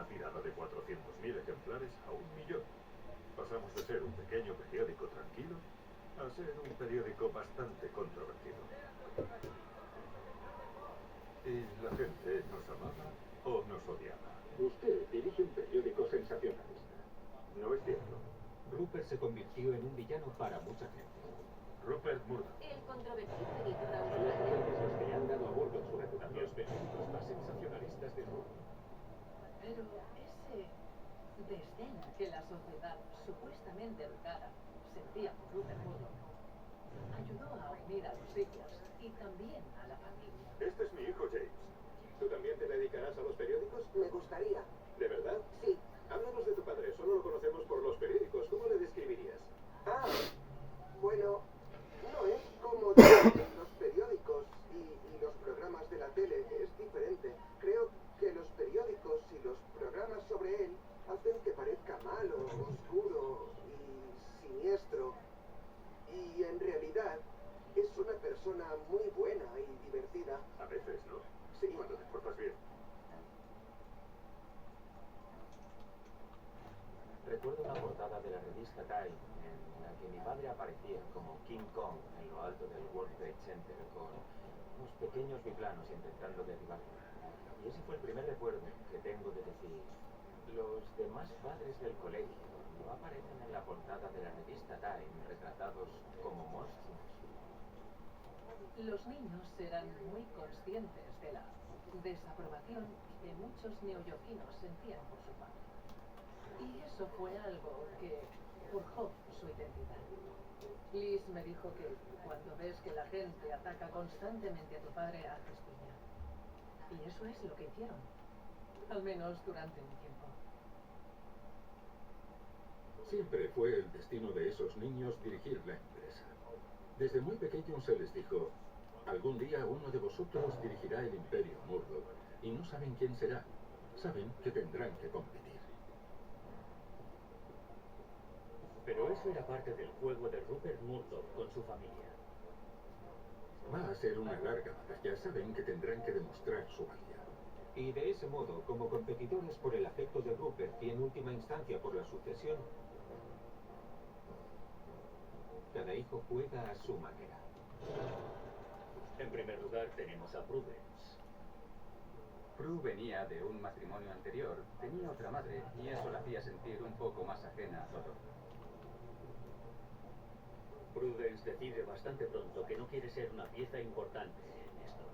una tirada de 400.000 ejemplares a 1 millón. Pasamos de ser un pequeño periódico tranquilo a ser un periódico bastante controvertido. Y la gente nos amaba o nos odiaba. Usted dirige un periódico sensacionalista. No es cierto. Rupert se convirtió en un villano para mucha gente. Rupert Murdoch. El controvertido editor Los australiano. periódicos que le han dado a Murdoch su reputación. Los periódicos más sensacionalistas del mundo. Pero ese desdén que la sociedad supuestamente educada sentía por Rupert Murdoch ayudó a unir a los hijos y también a la familia. Este es mi hijo James. ¿Tú también te dedicarás a los periódicos? Me gustaría. ¿De verdad? Sí. Háblanos de tu padre, solo lo conocemos por los periódicos. ¿Cómo le describirías? Ah, bueno, no es como dicen los periódicos y los programas de la tele, es diferente. Creo que los periódicos y los programas sobre él hacen que parezca malo, oscuro y siniestro. Y en realidad es una persona muy buena y divertida. A veces, ¿no? Sí. Cuando te portas bien. Recuerdo una portada de la revista Time en la que mi padre aparecía como King Kong en lo alto del World Trade Center con unos pequeños biplanos intentando derribarlo. Y ese fue el primer recuerdo que tengo de decir, los demás padres del colegio no aparecen en la portada de la revista Time retratados como monstruos. Los niños eran muy conscientes de la desaprobación que muchos neoyorquinos sentían por su padre. Y eso fue algo que forjó su identidad. Liz me dijo que cuando ves que la gente ataca constantemente a tu padre, haces piña. Y eso es lo que hicieron. Al menos durante un tiempo. Siempre fue el destino de esos niños dirigir la empresa. Desde muy pequeños se les dijo, algún día uno de vosotros dirigirá el imperio Murdoch, y no saben quién será. Saben que tendrán que competir. Pero eso era parte del juego de Rupert Murdoch con su familia. Va a ser una larga batalla. Saben que tendrán que demostrar su valía. Y de ese modo, como competidores por el afecto de Rupert y en última instancia por la sucesión, cada hijo juega a su manera. En primer lugar tenemos a Prudence. Prue venía de un matrimonio anterior, tenía otra madre y eso la hacía sentir un poco más ajena a todo. Prudence decide bastante pronto que no quiere ser una pieza importante en esto.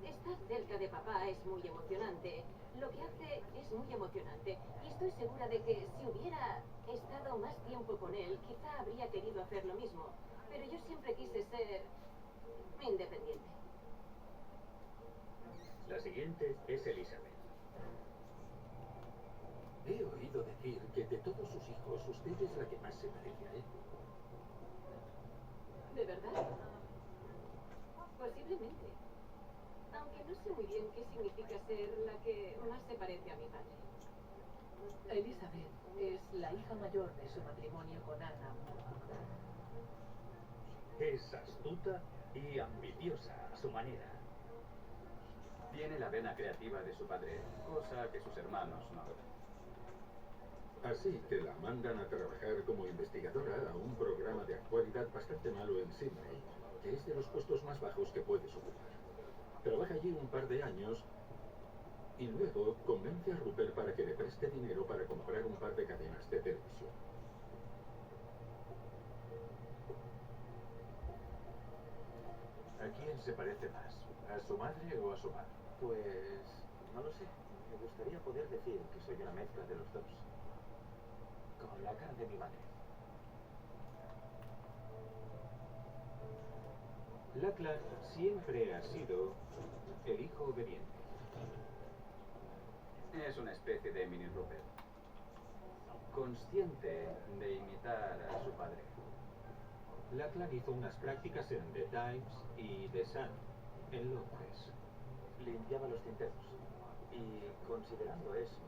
Estar cerca de papá es muy emocionante. Lo que hace es muy emocionante. Y estoy segura de que si hubiera estado más tiempo con él, quizá habría querido hacer lo mismo. Pero yo siempre quise ser independiente. La siguiente es Elizabeth. He oído decir que de todos sus hijos, usted es la que más se parece a él. ¿De verdad? Posiblemente. Aunque no sé muy bien qué significa ser la que más se parece a mi padre. Elizabeth es la hija mayor de su matrimonio con Anna Murdoch. Es astuta y ambiciosa a su manera. Tiene la vena creativa de su padre, cosa que sus hermanos no. Así que la mandan a trabajar como investigadora a un programa de actualidad bastante malo en Sydney, que es de los puestos más bajos que puedes ocupar. Trabaja allí un par de años y luego convence a Rupert para que le preste dinero para comprar un par de cadenas de televisión. ¿A quién se parece más? ¿A su madre o a su padre? Pues no lo sé. Me gustaría poder decir que soy una mezcla de los dos. Con la cara de mi madre. Lachlan siempre ha sido el hijo obediente. Es una especie de mini Rupert. Consciente de imitar a su padre. Lachlan hizo unas prácticas en The Times y The Sun, en Londres. Limpiaba los tinteros. Y considerando eso,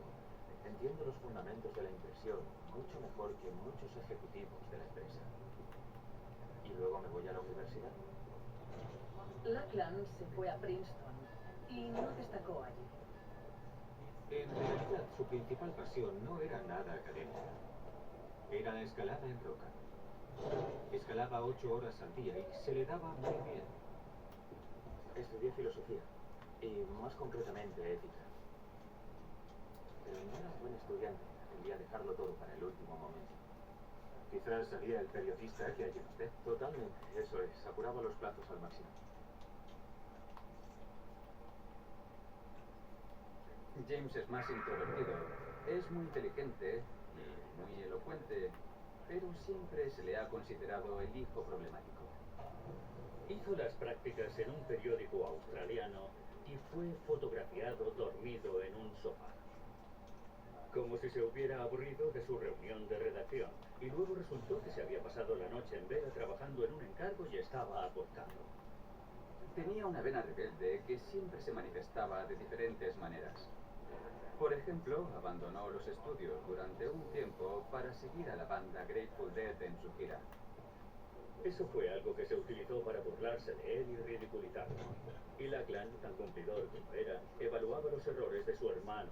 entiendo los fundamentos de la impresión mucho mejor que muchos ejecutivos de la empresa. Y luego me voy a la universidad. Lachlan se fue a Princeton y no destacó allí. En realidad, su principal pasión no era nada académica. Era la escalada en roca. Escalaba 8 horas al día y se le daba muy bien. Estudié filosofía y más concretamente ética. Pero no era un buen estudiante. Tendría que dejarlo todo para el último momento. Quizás sería el periodista que hay en usted. Totalmente, eso es. Apuraba los plazos al máximo. James es más introvertido. Es muy inteligente y muy elocuente, pero siempre se le ha considerado el hijo problemático. Hizo las prácticas en un periódico australiano y fue fotografiado dormido en un sofá. Como si se hubiera aburrido de su reunión de redacción. Y luego resultó que se había pasado la noche en vela trabajando en un encargo y estaba aportando. Tenía una vena rebelde que siempre se manifestaba de diferentes maneras. Por ejemplo, abandonó los estudios durante un tiempo para seguir a la banda Grateful Dead en su gira. Eso fue algo que se utilizó para burlarse de él y ridiculizarlo. Y Lachlan, tan cumplidor como era, evaluaba los errores de su hermano.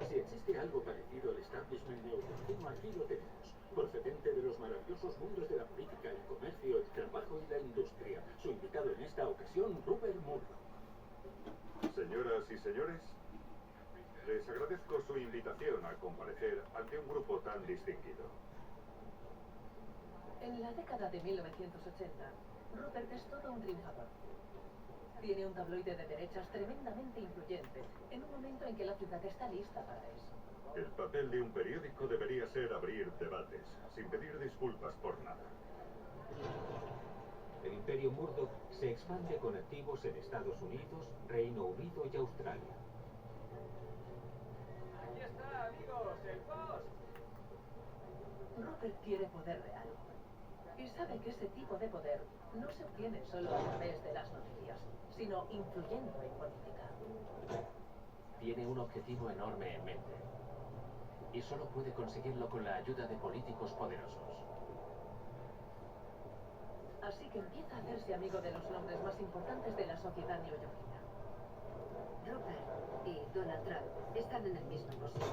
Si existe algo parecido al establishment neoyorquino, aquí lo tenemos. Procedente de los maravillosos mundos de la política, el comercio, el trabajo y la industria. Su invitado en esta ocasión, Rupert Murdoch. Señoras y señores, les agradezco su invitación a comparecer ante un grupo tan distinguido. En la década de 1980, Rupert es todo un triunfador. Tiene un tabloide de derechas tremendamente influyente, en un momento en que la ciudad está lista para eso. El papel de un periódico debería ser abrir debates, sin pedir disculpas por nada. El imperio Murdoch se expande con activos en Estados Unidos, Reino Unido y Australia. Aquí está, amigos, el post. Rupert quiere poder real. Y sabe que ese tipo de poder no se obtiene solo a través de las noticias, sino influyendo en política. Tiene un objetivo enorme en mente. Y solo puede conseguirlo con la ayuda de políticos poderosos. Así que empieza a hacerse amigo de los nombres más importantes de la sociedad neoyorquina. Rupert y Donald Trump están en el mismo posición.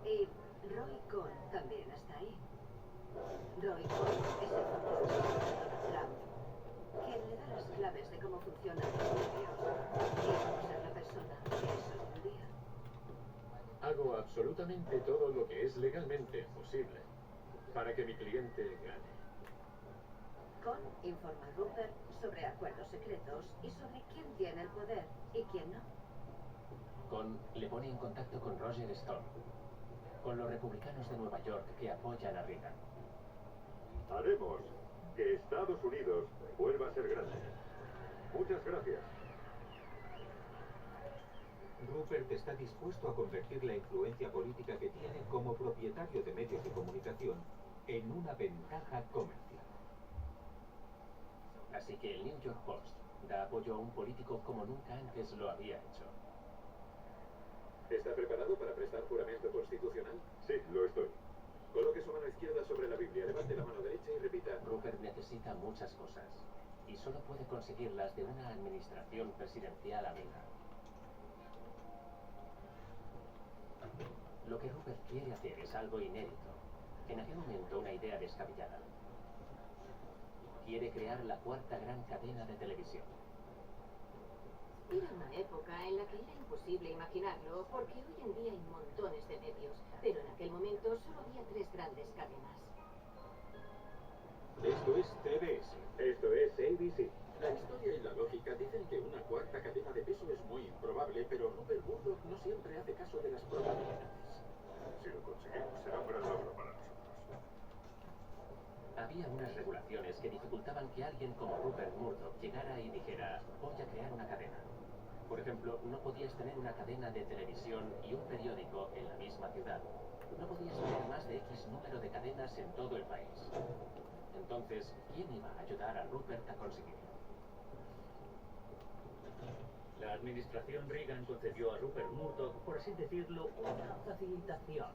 Y Roy Cohn también está ahí. Roy Cohn es el futuro de Donald Trump, quien le da las claves de cómo funcionan los medios y cómo ser la persona que es hoy en día. Hago absolutamente todo lo que es legalmente posible para que mi cliente gane. Cohn informa a Rupert sobre acuerdos secretos y sobre quién tiene el poder y quién no. Cohn le pone en contacto con Roger Stone, con los republicanos de Nueva York que apoyan a Reagan. Haremos que Estados Unidos vuelva a ser grande. Muchas gracias. Rupert está dispuesto a convertir la influencia política que tiene como propietario de medios de comunicación en una ventaja comercial. Así que el New York Post da apoyo a un político como nunca antes lo había hecho. ¿Está preparado para prestar juramento constitucional? Sí, lo estoy. Coloque su mano izquierda sobre la Biblia, levante la mano derecha y repita. Rupert necesita muchas cosas y solo puede conseguirlas de una administración presidencial amiga. Lo que Rupert quiere hacer es algo inédito, en aquel momento una idea descabellada. Quiere crear la cuarta gran cadena de televisión. Era una época en la que era imposible imaginarlo, porque hoy en día hay montones de medios, pero en aquel momento solo había 3 grandes cadenas. Esto es TBS. Esto es ABC. La historia y la lógica dicen que una cuarta cadena de peso es muy improbable, pero Rupert Murdoch no siempre hace caso de las probabilidades. Si lo conseguimos, será un gran logro para nosotros. Había unas regulaciones que dificultaban que alguien como Rupert Murdoch llegara y dijera, voy a crear una cadena. Por ejemplo, no podías tener una cadena de televisión y un periódico en la misma ciudad. No podías tener más de X número de cadenas en todo el país. Entonces, ¿quién iba a ayudar a Rupert a conseguirlo? La administración Reagan concedió a Rupert Murdoch, por así decirlo, una facilitación.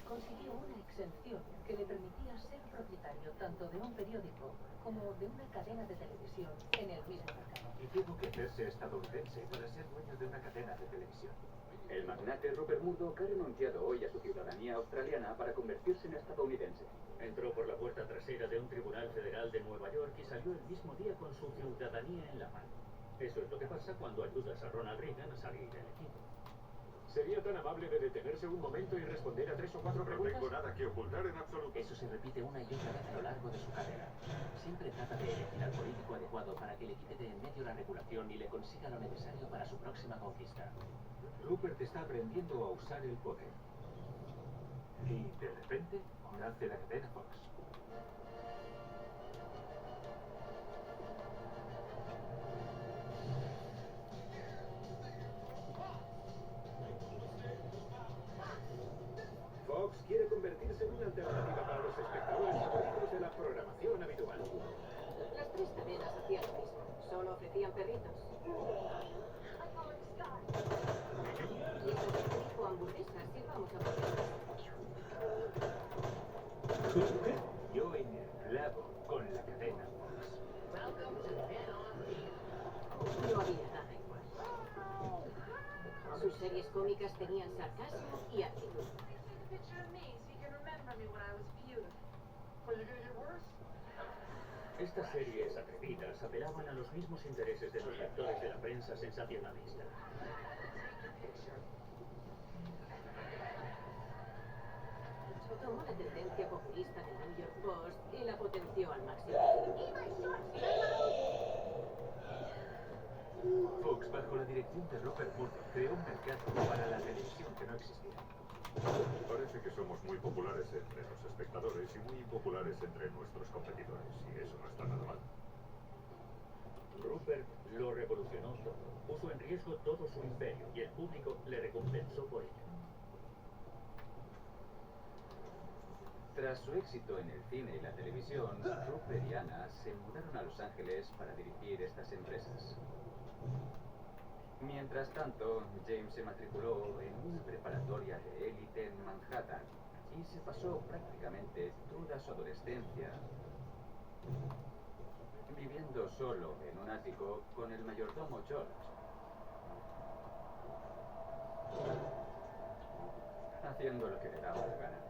consiguió una exención que le permitía ser propietario tanto de un periódico como de una cadena de televisión en el mismo mercado. Y tuvo que hacerse estadounidense para ser dueño de una cadena de televisión. El magnate Rupert Murdoch ha renunciado hoy a su ciudadanía australiana para convertirse en estadounidense. Entró por la puerta trasera de un tribunal federal de Nueva York y salió el mismo día con su ciudadanía en la mano. Eso es lo que pasa cuando ayudas a Ronald Reagan a salir del equipo. ¿Sería tan amable de detenerse un momento y responder a 3 o 4 No preguntas? tengo nada que ocultar en absoluto. Eso se repite una y otra vez a lo largo de su carrera. Siempre trata de elegir al político adecuado para que le quite de en medio la regulación y le consiga lo necesario para su próxima conquista. Rupert está aprendiendo a usar el poder. Y de repente nace la cadena Fox. Fox quiere convertirse en una alternativa para los espectadores favoritos de la programación habitual. Las tres cadenas hacían lo mismo. Solo ofrecían perritos. Y eso dijo hamburguesas y vamos a hamburguesas. Yo en el clavo con la cadena Fox. No había nada igual. Sus series cómicas tenían sarcasmo y actitud. Estas series atrevidas apelaban a los mismos intereses de los lectores de la prensa sensacionalista. Tomó la tendencia populista del New York Post y la potenció al máximo. Fox, bajo la dirección de Rupert Murdoch, creó un mercado para la televisión que no existía. Parece que somos muy populares entre los espectadores y muy impopulares entre nuestros competidores, y eso no está nada mal. Rupert lo revolucionó todo, puso en riesgo todo su imperio y el público le recompensó por ello. Tras su éxito en el cine y la televisión, Rupert y Anna se mudaron a Los Ángeles para dirigir estas empresas. Mientras tanto, James se matriculó en una preparatoria de élite en Manhattan y se pasó prácticamente toda su adolescencia viviendo solo en un ático con el mayordomo George, haciendo lo que le daba la gana.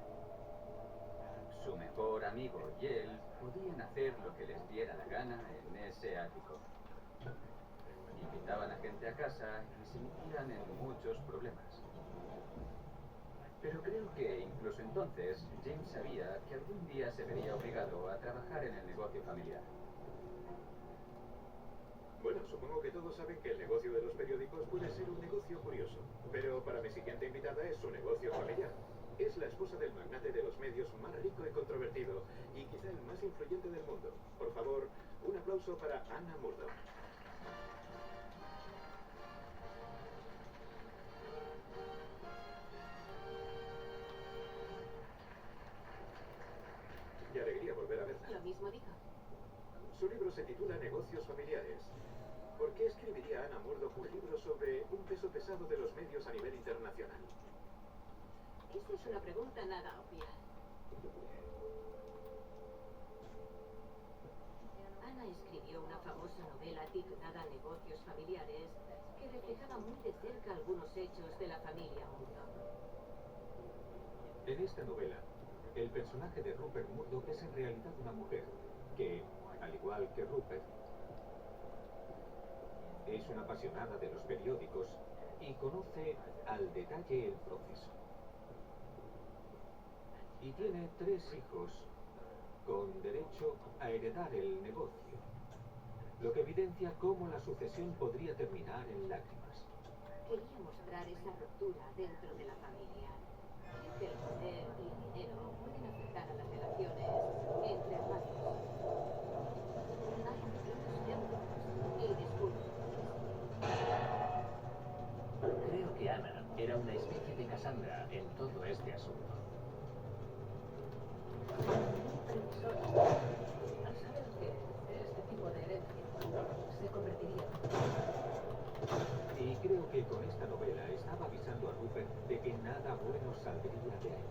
Su mejor amigo y él podían hacer lo que les diera la gana en ese ático. Invitaban a gente a casa y se metían en muchos problemas. Pero creo que incluso entonces James sabía que algún día se vería obligado a trabajar en el negocio familiar. Bueno, supongo que todos saben que el negocio de los periódicos puede ser un negocio curioso. Pero para mi siguiente invitada es un negocio familiar. Es la esposa del magnate de los medios más rico y controvertido, y quizá el más influyente del mundo. Por favor, un aplauso para Anna Murdoch. Qué alegría volver a verla. Lo mismo dijo. Su libro se titula Negocios Familiares. ¿Por qué escribiría Anna Murdoch un libro sobre un peso pesado de los medios a nivel internacional? Esa es una pregunta nada obvia. Ana escribió una famosa novela titulada Negocios Familiares que reflejaba muy de cerca algunos hechos de la familia Murdoch. En esta novela, el personaje de Rupert Murdoch es en realidad una mujer que, al igual que Rupert, es una apasionada de los periódicos y conoce al detalle el proceso. Y tiene 3 hijos con derecho a heredar el negocio, lo que evidencia cómo la sucesión podría terminar en lágrimas. Quería mostrar esa ruptura dentro de la familia. Creo que el poder y el dinero pueden afectar a las relaciones entre hermanos. Hay pequeños ejemplos y disculpen. Creo que Anna era una especie de Cassandra en todo este asunto. Previsor, al saber que este tipo de herencia se convertiría Y creo que con esta novela estaba avisando a Rupert de que nada bueno saldría de ahí.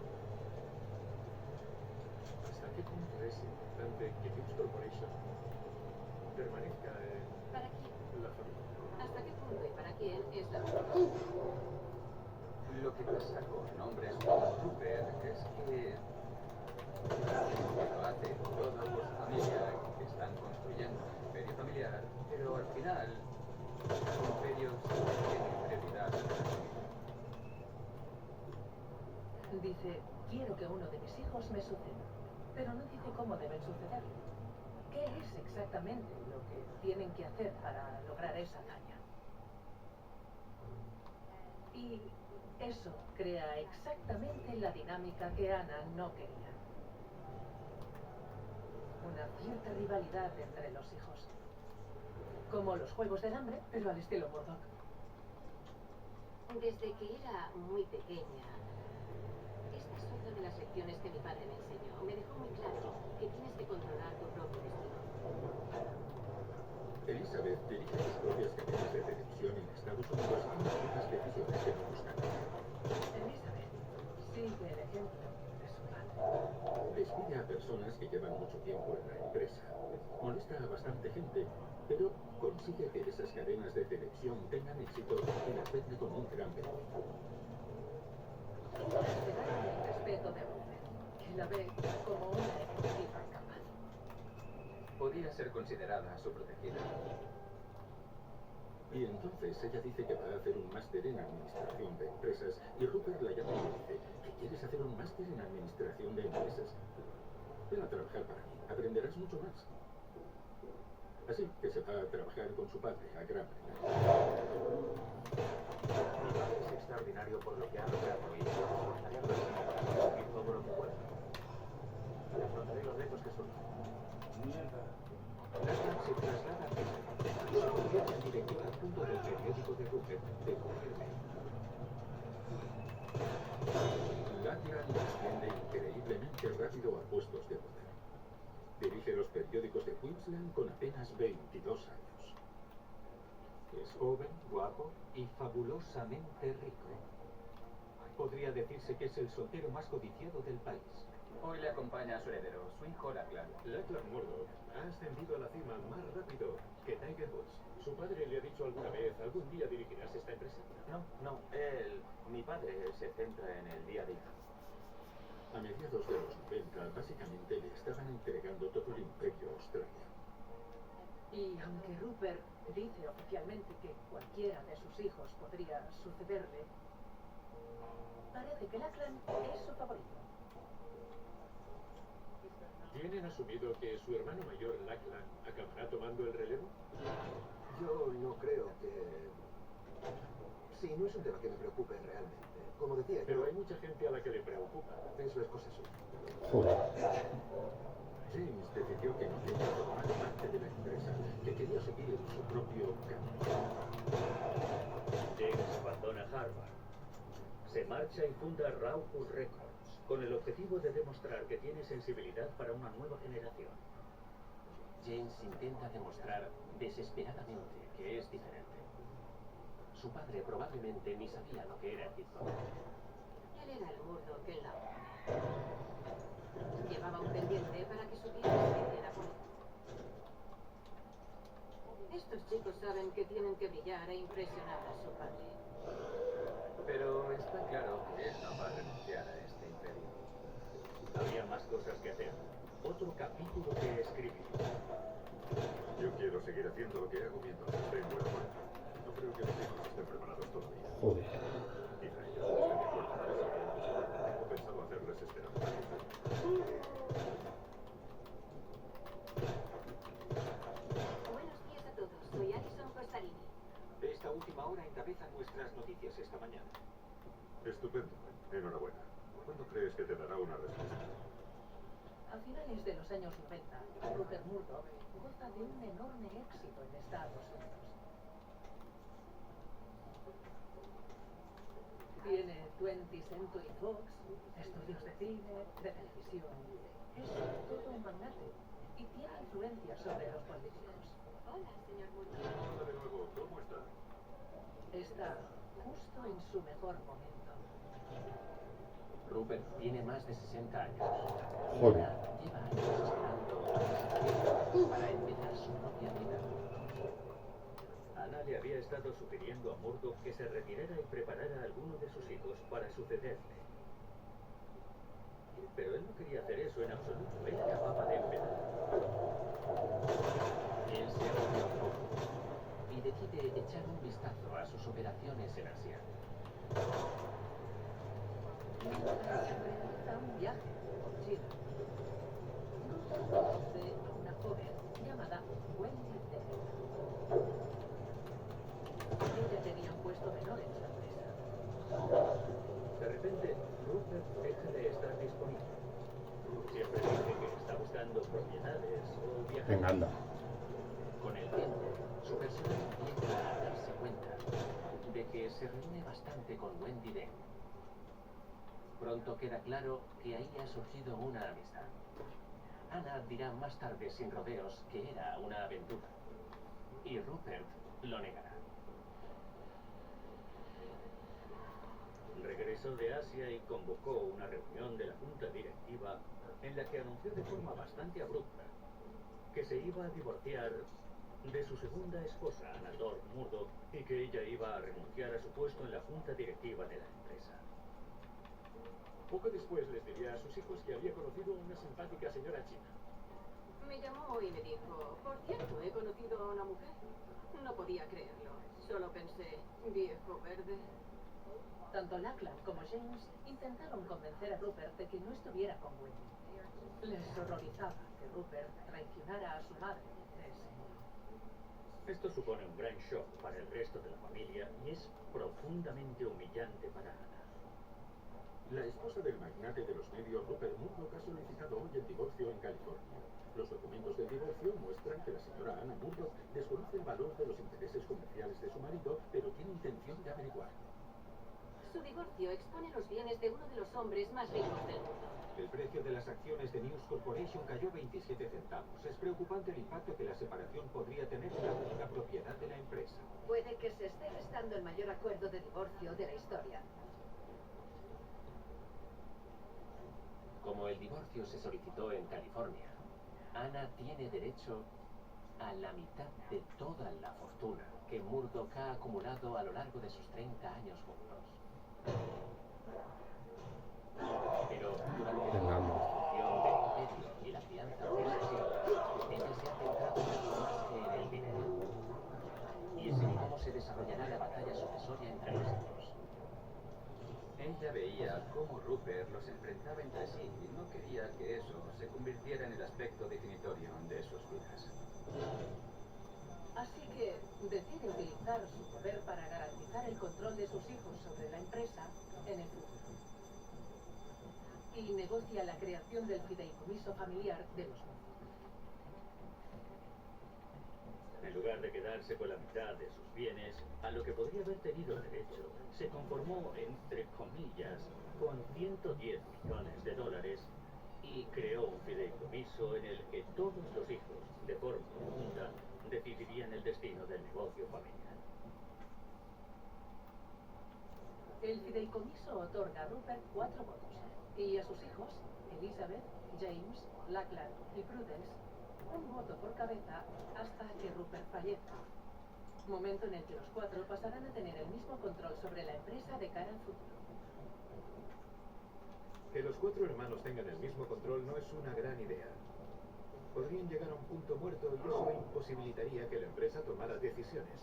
de que News Corporation permanezca en ¿Para quién? la familia. ¿Hasta qué punto y para quién es la Lo que pasa con hombres como Rupert es que lo hacen todo por su familia y que están construyendo un imperio familiar, pero al final los imperios tienen prioridad a la familia. Dice, quiero que uno de mis hijos me suceda, pero no dice cómo deben sucederle. ¿Qué es exactamente lo que tienen que hacer para lograr esa hazaña? Y eso crea exactamente la dinámica que Ana no quería. Una cierta rivalidad entre los hijos. Como los Juegos del Hambre, pero al estilo Murdoch. Desde que era muy pequeña, esta es otra de las lecciones que mi padre me enseñó. Me dejó muy claro que tienes que controlar tu propio destino. Elizabeth dirige sus propias cadenas de televisión en Estados Unidos y toma ciertas decisiones que no gustan. Elizabeth sigue el ejemplo de su padre. Despide a personas que llevan mucho tiempo en la empresa. Molesta a bastante gente, pero consigue que esas cadenas de televisión tengan éxito y las vende con un gran beneficio. Se gana el respeto de Rupert, que la ve como una ejecutiva capaz. Podía ser considerada su protegida. Y entonces ella dice que va a hacer un máster en administración de empresas y Rupert la llama y le dice que quieres hacer un máster en administración de empresas. Ven a trabajar para mí, aprenderás mucho más. Así que se va a trabajar con su padre a Gran Bretaña. Mi padre es extraordinario por lo que ha logrado y yo me esforzaré al máximo para conseguir todo lo que pueda. Afrontaré los retos que surjan. Lachlan se traslada a Pisa y se convierte en director adjunto del periódico de Rupert, The Courier Mail. Lachlan asciende increíblemente rápido a puestos de poder. Dirige los periódicos de Queensland con apenas 22 años. Es joven, guapo y fabulosamente rico. Podría decirse que es el soltero más codiciado del país. Hoy le acompaña a su heredero, su hijo Lachlan. Lachlan Murdoch ha ascendido a la cima más rápido que Tiger Woods. ¿Su padre le ha dicho alguna vez, algún día dirigirás esta empresa? No, mi padre se centra en el día a día. A mediados de los 90, básicamente le estaban entregando todo el imperio australiano. Y aunque Rupert dice oficialmente que cualquiera de sus hijos podría sucederle, parece que Lachlan es su favorito. ¿Tienen asumido que su hermano mayor, Lachlan, acabará tomando el relevo? Yo no creo que... Sí, no es un tema que me preocupe realmente. Como decía, Pero hay mucha gente a la que le preocupa. es las cosas suyas. James decidió que no quería formar parte de la empresa, que quería seguir en su propio camino. James abandona Harvard. Se marcha y funda Rawhus Records, con el objetivo de demostrar que tiene sensibilidad para una nueva generación. James intenta demostrar desesperadamente que es diferente. Su padre probablemente ni sabía lo que era el hip hop. Él era el Murdoch en la obra. Llevaba un pendiente para que supiera que era por él. Estos chicos saben que tienen que brillar e impresionar a su padre. Pero está claro que él no va a renunciar a este imperio. Había más cosas que hacer. Otro capítulo que escribir. Yo quiero seguir haciendo lo que hago mientras esté en buena forma. No creo que los hijos estén preparados todavía. Joder. Quizá ellos no estén de acuerdo con eso, pero tengo pensado hacerles esperar. Buenos días a todos. Soy Alison Costarini. Esta última hora encabeza nuestras noticias esta mañana. Estupendo. Enhorabuena. ¿Cuándo crees que te dará una respuesta? A finales de los años 90, Rupert Murdoch goza de un enorme éxito en Estados Unidos. Tiene 20th Century Fox, estudios de cine, de televisión. Es todo un magnate y tiene influencia sobre los políticos. Hola, señor Murdoch. Hola de nuevo. ¿Cómo está? Está justo en su mejor momento. Rupert tiene más de 60 años. Y Joder. ahora lleva años esperando Ana le había estado sugiriendo a Murdoch que se retirara y preparara a alguno de sus hijos para sucederle. Pero él no quería hacer eso en absoluto. Él acababa de empezar. Él se aburrió un poco y decide echar un vistazo a sus operaciones en Asia. Realiza un viaje por China. Conoce a una joven llamada Wendy Deng. Ella tenía un puesto menor en su empresa. De repente, Rupert deja de estar disponible. Siempre dice que está buscando propiedades o viajar. Venga, anda. Con el tiempo, su personal empieza a darse cuenta de que se reúne bastante con Wendy Deng. Pronto queda claro que ahí ha surgido una amistad. Ana dirá más tarde sin rodeos que era una aventura. Y Rupert lo negará. Regresó de Asia y convocó una reunión de la junta directiva en la que anunció de forma bastante abrupta que se iba a divorciar de su segunda esposa, Anna Thorpe Murdoch, y que ella iba a renunciar a su puesto en la junta directiva de la empresa. Poco después les diría a sus hijos que había conocido a una simpática señora china. Me llamó y me dijo, por cierto, he conocido a una mujer. No podía creerlo. Solo pensé, viejo verde. Tanto Lachlan como James intentaron convencer a Rupert de que no estuviera con Wendy. Les horrorizaba que Rupert traicionara a su madre de ese modo. Esto supone un gran shock para el resto de la familia y es profundamente humillante para Ana. La esposa del magnate de los medios, Rupert Murdoch, ha solicitado hoy el divorcio en California. Los documentos del divorcio muestran que la señora Anna Murdoch desconoce el valor de los intereses comerciales de su marido, pero tiene intención de averiguar. Su divorcio expone los bienes de uno de los hombres más ricos del mundo. El precio de las acciones de News Corporation cayó 27 centavos. Es preocupante el impacto que la separación podría tener en la única propiedad de la empresa. Puede que se esté gestando el mayor acuerdo de divorcio de la historia. Como el divorcio se solicitó en California, Ana tiene derecho a la mitad de toda la fortuna que Murdoch ha acumulado a lo largo de sus 30 años juntos. Pero durante la construcción del imperio y la crianza de sus hijos, ella se ha centrado mucho más que en el dinero. Y es en cómo se desarrollará la batalla sucesoria entre los hijos. Ella veía cómo Rupert los enfrentaba entre sí y no quería que eso se convirtiera en el aspecto definitorio de sus vidas. Así que decide utilizar su poder para garantizar el control de sus hijos sobre la empresa en el futuro. Y negocia la creación del fideicomiso familiar de los Murdoch. En lugar de quedarse con la mitad de sus bienes, a lo que podría haber tenido derecho, se conformó, entre comillas, con 110 millones de dólares y creó un fideicomiso en el que todos los hijos, de forma conjunta, decidirían el destino del negocio familiar. El fideicomiso otorga a Rupert 4 votos y a sus hijos, Elizabeth, James, Lachlan y Prudence, un voto por cabeza hasta que Rupert fallezca. Momento en el que los 4 pasarán a tener el mismo control sobre la empresa de cara al futuro. Que los 4 hermanos tengan el mismo control no es una gran idea. Podrían llegar a un punto muerto y eso imposibilitaría que la empresa tomara decisiones.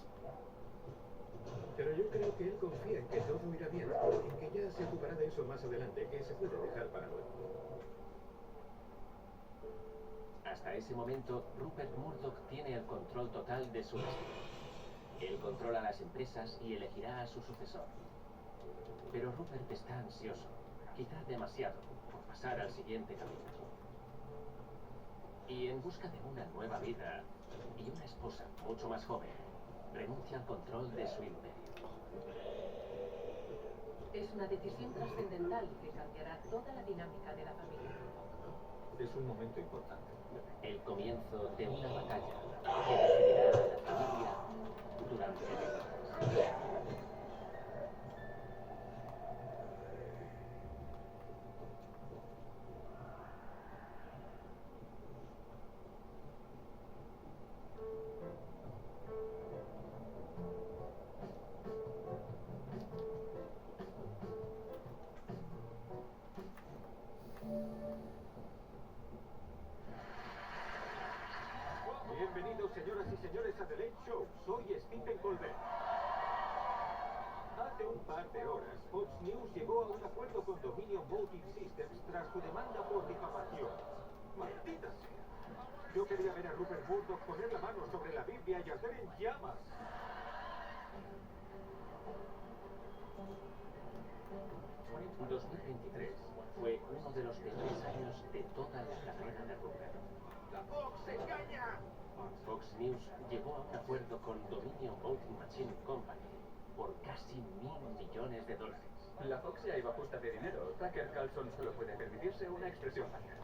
Pero yo creo que él confía en que todo irá bien, en que ya se ocupará de eso más adelante, que se puede dejar para luego. Hasta ese momento, Rupert Murdoch tiene el control total de su destino. Él controla las empresas y elegirá a su sucesor. Pero Rupert está ansioso, quizás demasiado, por pasar al siguiente camino. Y en busca de una nueva vida y una esposa mucho más joven, renuncia al control de su imperio. Es una decisión trascendental que cambiará toda la dinámica de la familia. Es un momento importante. El comienzo de una batalla que definirá a la familia durante décadas. a The Late Show. Soy Stephen Colbert. Hace un par de horas, Fox News llegó a un acuerdo con Dominion Voting Systems tras su demanda por difamación. ¡Maldita sea! Yo quería ver a Rupert Murdoch poner la mano sobre la Biblia y arder en llamas. 2023 fue uno de los peores años de toda la carrera de Rupert. ¡La Fox engaña! Fox News llegó a un acuerdo con Dominion Voting Machine Company por casi $1.000 millones. La Fox ya iba justa de dinero. Tucker Carlson solo puede permitirse una expresión facial.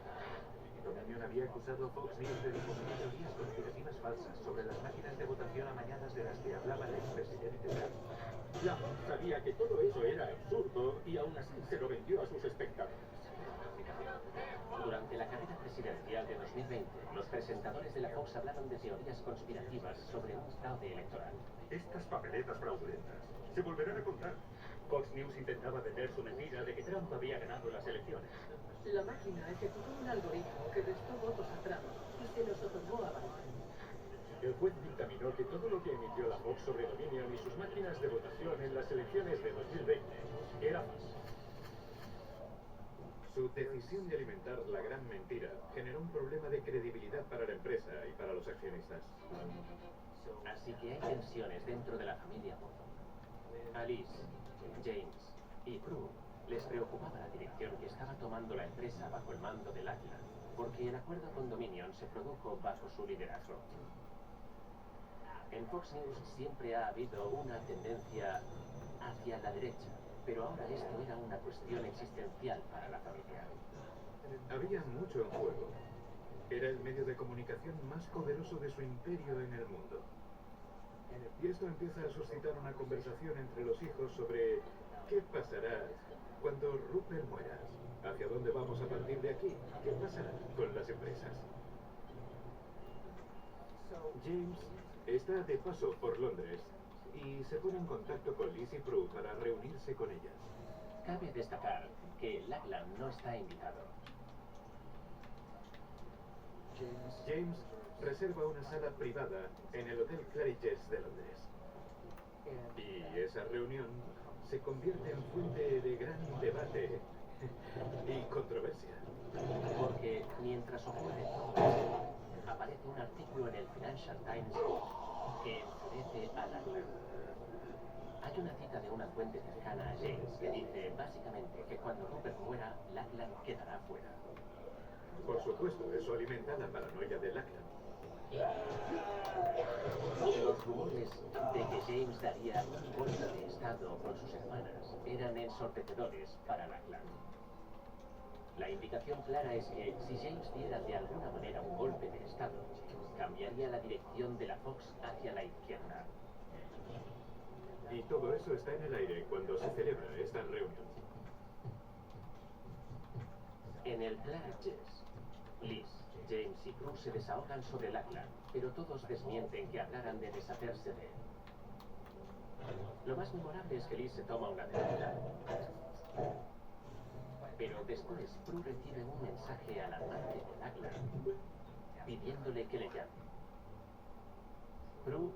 Dominion había acusado a Fox News de difundir teorías conspirativas falsas sobre las máquinas de votación amañadas de las que hablaba el expresidente Trump. La Fox sabía que todo eso era absurdo y aún así se lo vendió a sus espectadores. Durante la carrera presidencial de 2020, los presentadores de la Fox hablaron de teorías conspirativas sobre un fraude electoral. Estas papeletas fraudulentas se volverán a contar. Fox News intentaba vender su mentira de que Trump había ganado las elecciones. La máquina ejecutó un algoritmo que restó votos a Trump y se los otorgó a Biden. El juez dictaminó que todo lo que emitió la Fox sobre Dominion y sus máquinas de votación en las elecciones de 2020 era falso. Su decisión de alimentar la gran mentira generó un problema de credibilidad para la empresa y para los accionistas. Así que hay tensiones dentro de la familia Murdoch. Alice, James y Prue les preocupaba la dirección que estaba tomando la empresa bajo el mando de Lachlan, porque el acuerdo con Dominion se produjo bajo su liderazgo. En Fox News siempre ha habido una tendencia hacia la derecha, pero ahora esto era una cuestión existencial para la familia. Había mucho en juego. Era el medio de comunicación más poderoso de su imperio en el mundo. Y esto empieza a suscitar una conversación entre los hijos sobre qué pasará cuando Rupert muera. ¿Hacia dónde vamos a partir de aquí? ¿Qué pasará con las empresas? James está de paso por Londres y se pone en contacto con Liz y Prue para reunirse con ellas. Cabe destacar que Lachlan no está invitado. James reserva una sala privada en el Hotel Claridge's de Londres. Y esa reunión se convierte en fuente de gran debate y controversia. Porque mientras ocurre todo esto, aparece un artículo en el Financial Times que enfurece a Lachlan. Hay una cita de una fuente cercana a James que dice básicamente que cuando Rupert muera, Lachlan quedará fuera. Por supuesto, eso alimenta la paranoia de Lachlan. Los rumores de que James daría un golpe de estado con sus hermanas eran ensordecedores para Lachlan. La indicación clara es que si James diera de alguna manera un golpe de estado, cambiaría la dirección de la Fox hacia la izquierda. Y todo eso está en el aire cuando se celebra esta reunión. En el Claridge's, Liz, James y Prue se desahogan sobre Lachlan, pero todos desmienten que hablaran de deshacerse de él. Lo más memorable es que Liz se toma una cerveza. Pero después Prue recibe un mensaje alarmante de Lachlan, pidiéndole que le llame. Prue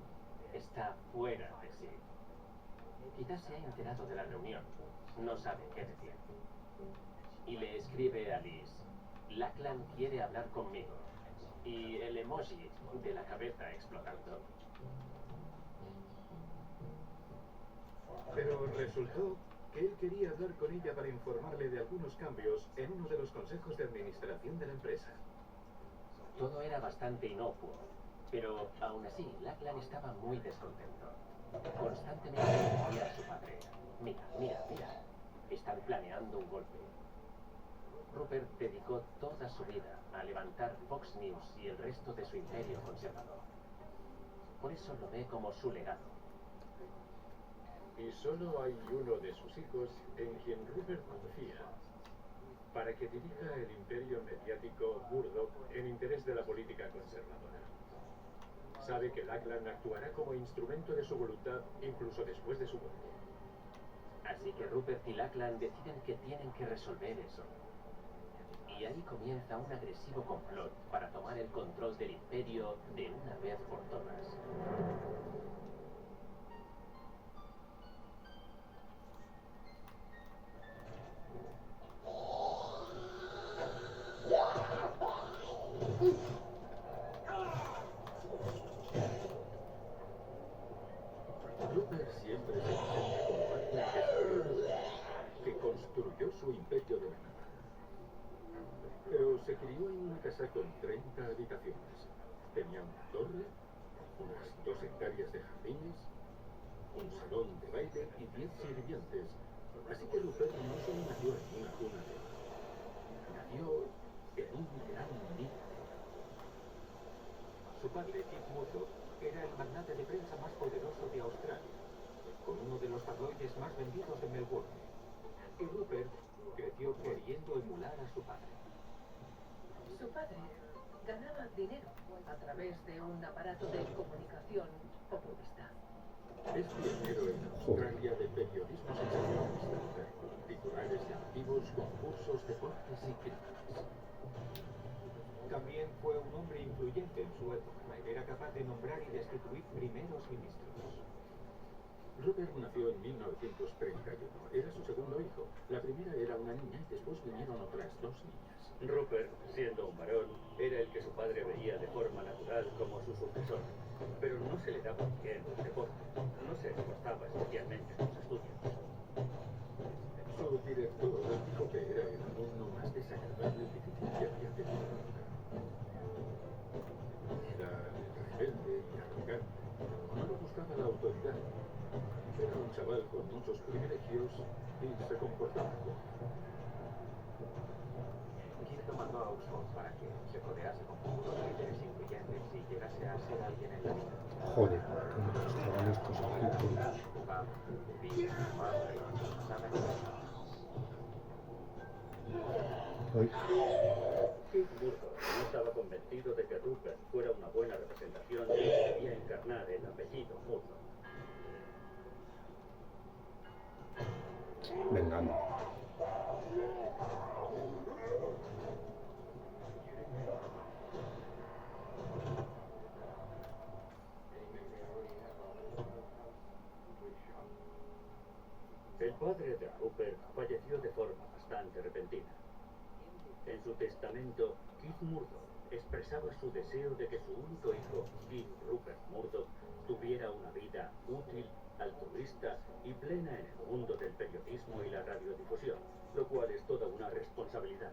está fuera de sí. Quizás se ha enterado de la reunión, no sabe qué decir. Y le escribe a Liz: Lachlan quiere hablar conmigo. Y el emoji de la cabeza explotando. Pero resultó que él quería hablar con ella para informarle de algunos cambios en uno de los consejos de administración de la empresa. Todo era bastante inocuo, pero aún así Lachlan estaba muy descontento. Constantemente decía a su padre: mira, están planeando un golpe. Rupert dedicó toda su vida a levantar Fox News y el resto de su imperio conservador. Por eso lo ve como su legado. Y solo hay uno de sus hijos en quien Rupert confía para que dirija el imperio mediático Murdoch en interés de la política conservadora. Sabe que Lachlan actuará como instrumento de su voluntad incluso después de su muerte. Así que Rupert y Lachlan deciden que tienen que resolver eso. Y ahí comienza un agresivo complot para tomar el control del imperio de una vez por todas. Rupert siempre se presenta como alguien que construyó su imperio de verdad. Pero se crió en una casa con 30 habitaciones. Tenía una torre, unas 2 hectáreas de jardines, un salón de baile y 10 sirvientes. Así que Rupert no solo nació en una cuna de oro, nació en un gran nido. Su padre, Keith Murdoch, era el magnate de prensa más poderoso de Australia, con uno de los tabloides más vendidos de Melbourne. Y Rupert creció queriendo emular a su padre. Su padre ganaba dinero a través de un aparato de comunicación populista. Es pionero en Australia de periodismo sensacionalista, titulares llamativos, concursos, deportes y crímenes. También fue un hombre influyente en su época. Era capaz de nombrar y destituir primeros ministros. Rupert nació en 1931. Era su segundo hijo. La primera era una niña y después vinieron otras 2 niñas. Rupert, siendo un varón, era el que su padre veía de forma natural como su sucesor. Pero no se le daba bien el deporte. No se esforzaba especialmente en sus estudios. Su director dijo que era el alumno más desagradable y difícil que había tenido nunca. Era rebelde y arrogante. No le gustaba la autoridad. Era un chaval con muchos privilegios y se comportaba como. Keith lo mandó a Oxford para que se codease con futuros líderes influyentes y llegase a ser alguien en la vida. Joder, como los chavales estos aquí. Jugaba, vivía, madre, ¿saben? Hoy. Keith Murdoch no estaba convencido de que Rupert fuera una buena representación y debía encarnar el apellido Murdoch. Venga, no. El padre de Rupert falleció de forma bastante repentina. En su testamento, Keith Murdoch expresaba su deseo de que su único hijo, Keith Rupert Murdoch, tuviera una vida útil, altruista y plena en el mundo del periodismo y la radiodifusión, lo cual es toda una responsabilidad.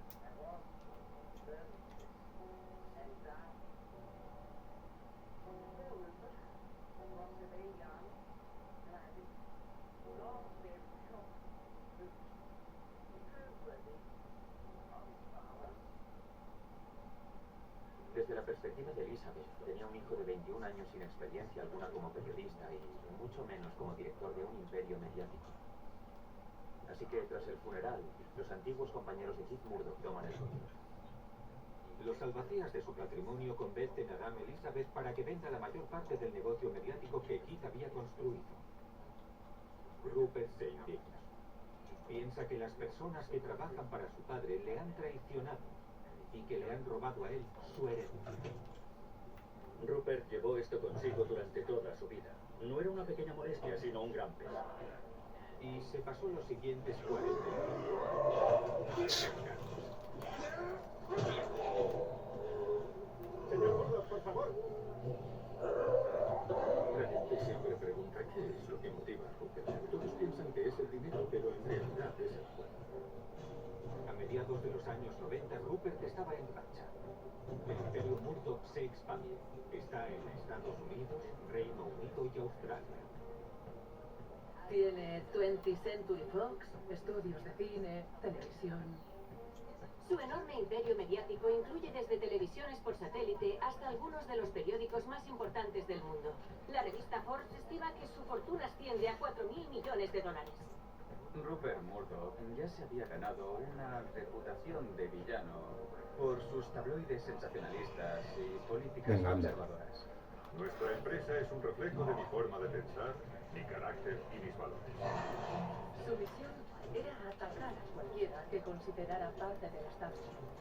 Desde la perspectiva de Elizabeth, tenía un hijo de 21 años sin experiencia alguna como periodista y mucho menos como director de un imperio mediático. Así que tras el funeral, los antiguos compañeros de Keith Murdoch toman el control. Los albacías de su patrimonio convencen a Dame Elizabeth para que venda la mayor parte del negocio mediático que Keith había construido. Rupert se indigna. Piensa que las personas que trabajan para su padre le han traicionado y que le han robado a él su herencia. Rupert llevó esto consigo durante toda su vida. No era una pequeña molestia, sino un gran peso. Y se pasó los siguientes 40 años. Señor Murdoch, por favor. La gente siempre pregunta qué es lo que motiva a Rupert. Todos piensan que es el dinero, pero en realidad es el juego. A mediados de los años 90, Rupert estaba en racha. El imperio Murdoch se expande. Está en Estados Unidos, Reino Unido y Australia. Tiene 20th Century Fox, estudios de cine, televisión. Su enorme imperio mediático incluye desde televisiones por satélite hasta algunos de los periódicos más importantes del mundo. La revista Forbes estima que su fortuna asciende a $4.000 millones. Rupert Murdoch ya se había ganado una reputación de villano por sus tabloides sensacionalistas y políticas conservadoras. Nuestra empresa es un reflejo de mi forma de pensar, mi carácter y mis valores. Su visión era atacar a cualquiera que considerara parte del establishment.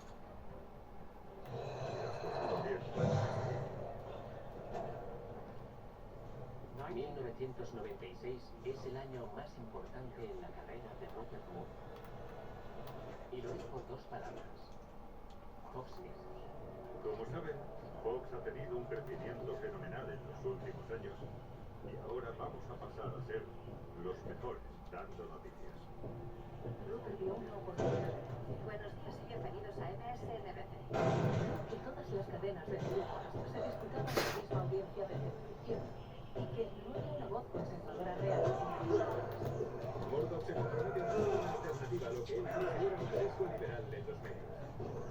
1996 es el año más importante en la carrera de Rupert Murdoch. Y lo es por dos palabras: Fox News. Como saben, Fox ha tenido un crecimiento fenomenal en los últimos años y ahora vamos a pasar a ser los mejores dando noticias. Rupert vio una oportunidad. Buenos días y bienvenidos a MSNBC. Que todas las cadenas de broadcast se disputaban la misma audiencia de televisión y que no había una voz conservadora real en las cadenas. Murdoch se comprometió a una alternativa a lo que él creía era un sesgo liberal de los medios.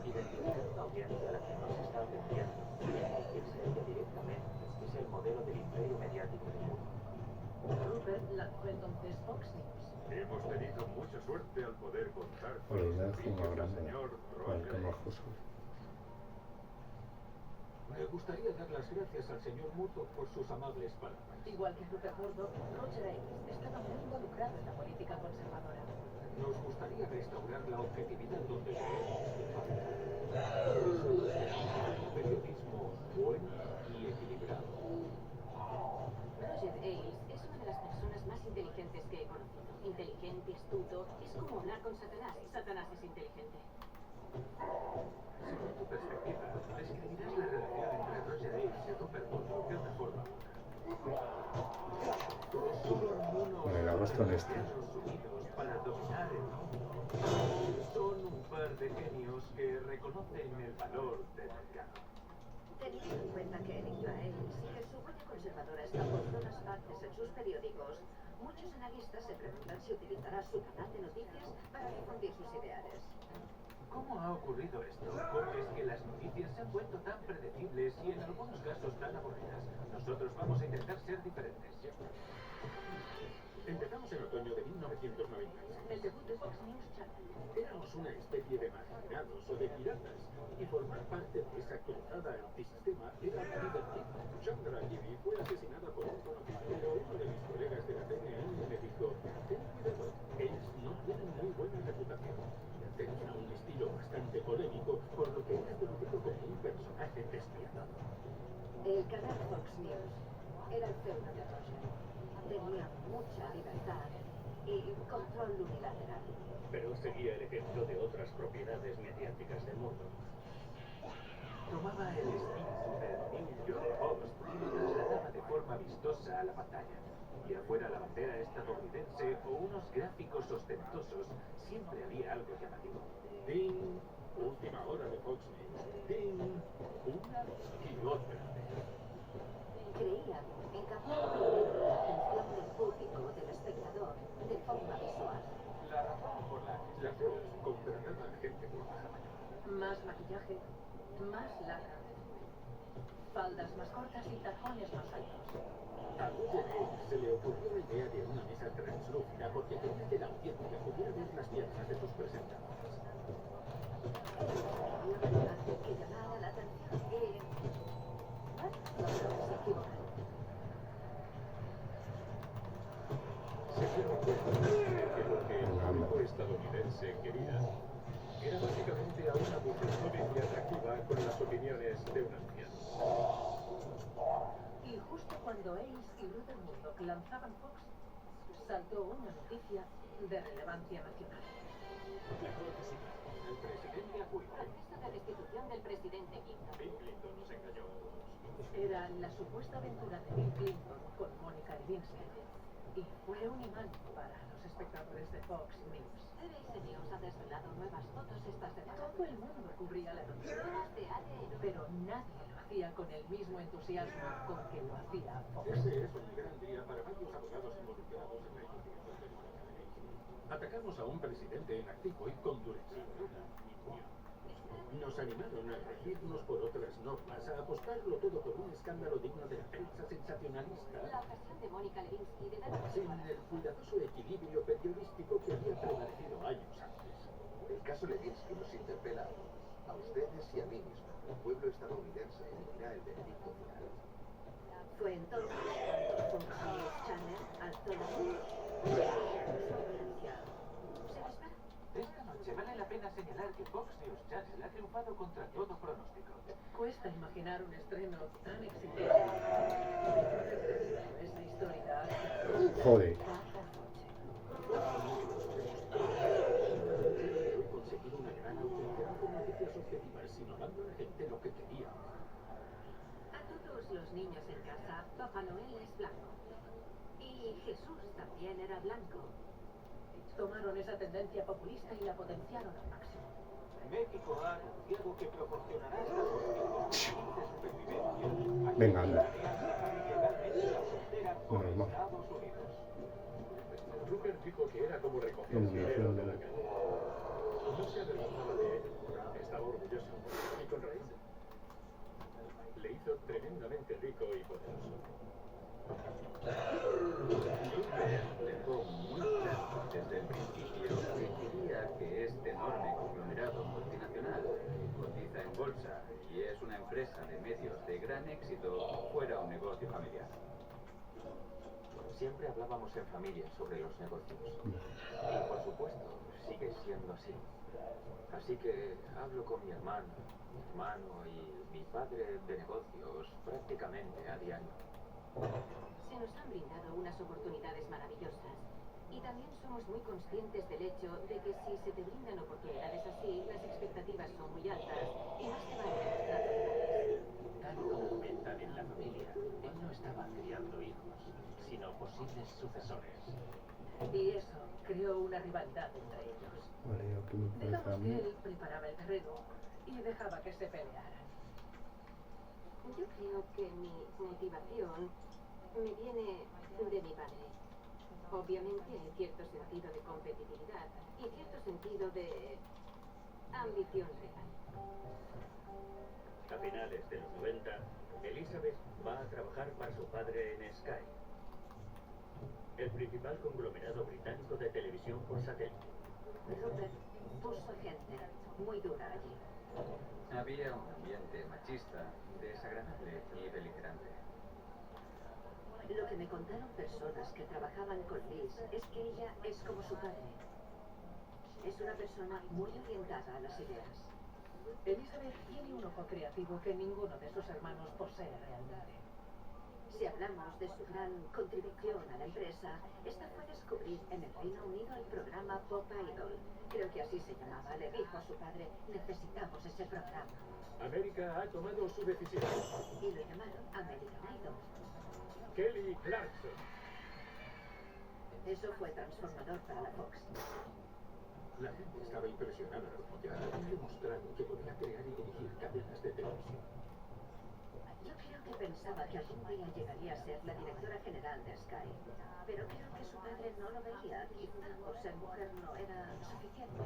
Identificar una audiencia a la que no se está atendiendo y dirigirse a ella directamente es el modelo del imperio mediático del mundo. Rupert lanzó entonces Fox News. Hemos tenido mucha suerte al poder contar con Por los edad servicios como del grande, señor cual Roger. que bajoso. Me gustaría dar las gracias al señor Murdoch por sus amables palabras. Igual que Rupert Murdoch, Roger Ailes estaba muy involucrado en la política conservadora. Nos gustaría restaurar la objetividad donde creemos que falta. Un periodismo bueno y equilibrado. Roger Ailes es una de las personas más inteligentes que he conocido. Inteligente, astuto, es como hablar con Satanás. Satanás es inteligente. Según tu perspectiva, describirás la relación entre Roger Ailes y Rupert Murdoch de una forma u otra. Con el agosto en este. Unidos para dominar el mundo. Son un par de genios que reconocen el valor del mercado. Teniendo en cuenta que eligió a Ailes y que su huella conservadora está por todas partes en sus periódicos, muchos analistas se preguntan si utilizará su canal de noticias para difundir sus ideales. ¿Cómo ha ocurrido esto? Porque es que las noticias se han vuelto tan predecibles y en algunos casos tan aburridas. Nosotros vamos a intentar ser diferentes. Empezamos en otoño de 1996. El debut de Fox News Channel. Éramos una especie de marginados o de piratas, y formar parte de esa cruzada antisistema era divertido. Chandra Levy fue asesinada por un conocido, pero uno de mis colegas de la CNN me dijo: ten cuidado, ellos no tienen muy buena reputación. Tenía un estilo bastante polémico, por lo que era conocido como un personaje despiadado. El canal Fox News era el feudo de Roger. Tenía mucha libertad y control unilateral. Pero seguía el ejemplo de otras propiedades mediáticas de Murdoch. Tomaba el espíritu del New York Post y lo trasladaba de forma vistosa a la pantalla. Ya fuera la bandera estadounidense o unos gráficos ostentosos, siempre había algo llamativo. Ding, última hora de Fox News. Ding, una y otra vez. Creían en captar la atención del público, del espectador, de forma visual. La razón por la que La Fox contrataba a gente guapa. Más maquillaje, más lana. Faldas más cortas y tacones más altos. A Roger Ailes se le ocurrió la idea de una mesa translúcida porque quería que la audiencia pudiera ver las piernas de sus presentadores. Una imagen que llamara la atención y... bueno, no creo que se equivocan. Se dieron cuenta que lo que el público estadounidense quería era básicamente a una mujer joven y atractiva con las opiniones de un anciano. Y justo cuando Ailes y Rupert Murdoch lanzaban Fox, saltó una noticia de relevancia nacional. El presidente acudió. Proceso de destitución del presidente Clinton. Bill Clinton nos engañó a todos. Era la supuesta aventura de Bill Clinton con Mónica Lewinsky. Y fue un imán para los espectadores de Fox News. CBS News ha desvelado nuevas fotos esta semana. Todo el mundo cubría la noticia, Pruebas de ADN. pero nadie lo hacía con el mismo entusiasmo con que lo hacía Fox. Ese es un gran día para varios abogados involucrados en la investigación del Watergate. Atacamos a un presidente en activo y con dureza. Nos animaron a regirnos por otras normas, a apostarlo todo por un escándalo digno de la prensa sensacionalista, La ocasión de Mónica Lewinsky de dar sin el cuidadoso equilibrio periodístico que había prevalecido años antes. El caso Lewinsky nos interpela a ustedes y a mí mismo. El pueblo estadounidense emitirá el veredicto final. Fue entonces cuando Fox News Channel alzó la voz. Su audiencia se dispara. Esta noche vale la pena señalar que Fox News Channel ha triunfado contra todo pronóstico. Cuesta imaginar un estreno tan exitoso. Esa historia Joder. He conseguido una gran audiencia con noticias objetivas, ignorando a la gente lo que quería. A todos los niños en casa, Papá Noel es blanco. Y Jesús también era blanco. Tomaron esa tendencia populista y la potenciaron al máximo. México ha anunciado que proporcionará hasta 200 de supervivencia. Venga, anda. Legalmente la frontera con Normal. Estados Unidos. Rupert dijo que era como recoger No, dinero no, de la no. calle. No se avergonzaba de ello. Estaba orgulloso. Y con razón. Le hizo tremendamente rico y poderoso. Rupert dejó muy claro desde el principio que quería que este enorme conglomerado multinacional que cotiza en bolsa y es una empresa de medios de gran éxito fuera un negocio familiar. Siempre hablábamos en familia sobre los negocios. Y por supuesto, sigue siendo así. Así que hablo con mi hermano y mi padre de negocios prácticamente a diario. Se nos han brindado unas oportunidades maravillosas y también somos muy conscientes del hecho de que si se te brindan oportunidades así, las expectativas son muy altas y más te vale demostrar habilidades. Tal como comentan en la familia, él no estaba criando hijos, sino posibles sucesores. Y eso creó una rivalidad entre ellos. Vale, aquí me parece a Digamos mí. que él preparaba el terreno y dejaba que se pelearan. Yo creo que mi motivación me viene de mi padre. Obviamente hay cierto sentido de competitividad y cierto sentido de ambición real. A finales de los 90, Elizabeth va a trabajar para su padre en Sky, el principal conglomerado británico de televisión por satélite. Rupert puso gente muy dura allí. Había un ambiente machista, desagradable y beligerante. Lo que me contaron personas que trabajaban con Liz es que ella es como su padre. Es una persona muy orientada a las ideas. Elizabeth tiene un ojo creativo que ninguno de sus hermanos posee realmente. Si hablamos de su gran contribución a la empresa, esta fue descubrir en el Reino Unido el programa Pop Idol. Creo que así se llamaba. Le dijo a su padre, necesitamos ese programa. América ha tomado su decisión. Y lo llamaron American Idol. Kelly Clarkson. Eso fue transformador para la Fox. La gente estaba impresionada. Ya había demostrado que podía crear y dirigir cadenas de televisión. Yo creo que pensaba que algún día llegaría a ser la directora general de Sky. Pero creo que su padre no lo veía. Quizá por ser mujer no era suficiente.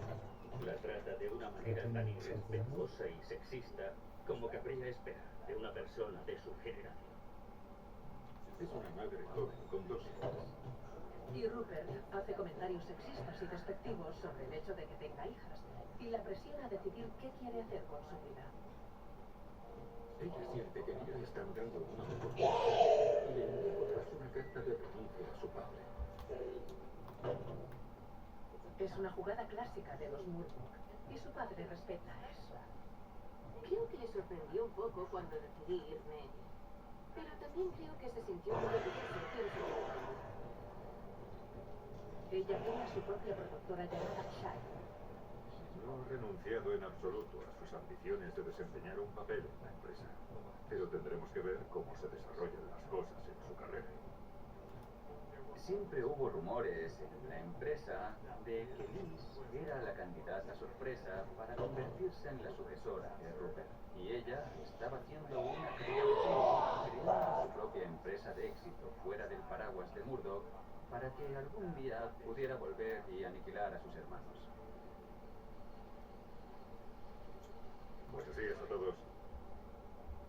La trata de una manera tan irrespetuosa y sexista como cabría esperar de una persona de su generación. Es una madre joven con 2 hijas. Y Rupert hace comentarios sexistas y despectivos sobre el hecho de que tenga hijas y la presiona a decidir qué quiere hacer con su vida. Ella siente que no le están dando una oportunidad y le envía por tras una carta de renuncia a su padre. Es una jugada clásica de los Murdoch y su padre respeta eso. Creo que le sorprendió un poco cuando decidí irme, pero también creo que se sintió muy orgulloso de quién soy. Ella tiene su propia productora llamada Shine. No ha renunciado en absoluto a sus ambiciones de desempeñar un papel en la empresa, pero tendremos que ver cómo se desarrollan las cosas en su carrera. Siempre hubo rumores en la empresa de que Liz era la candidata sorpresa para convertirse en la sucesora de Rupert. Y ella estaba haciendo una carrera creando su propia empresa de éxito fuera del paraguas de Murdoch para que algún día pudiera volver y aniquilar a sus hermanos. Pues así es a todos.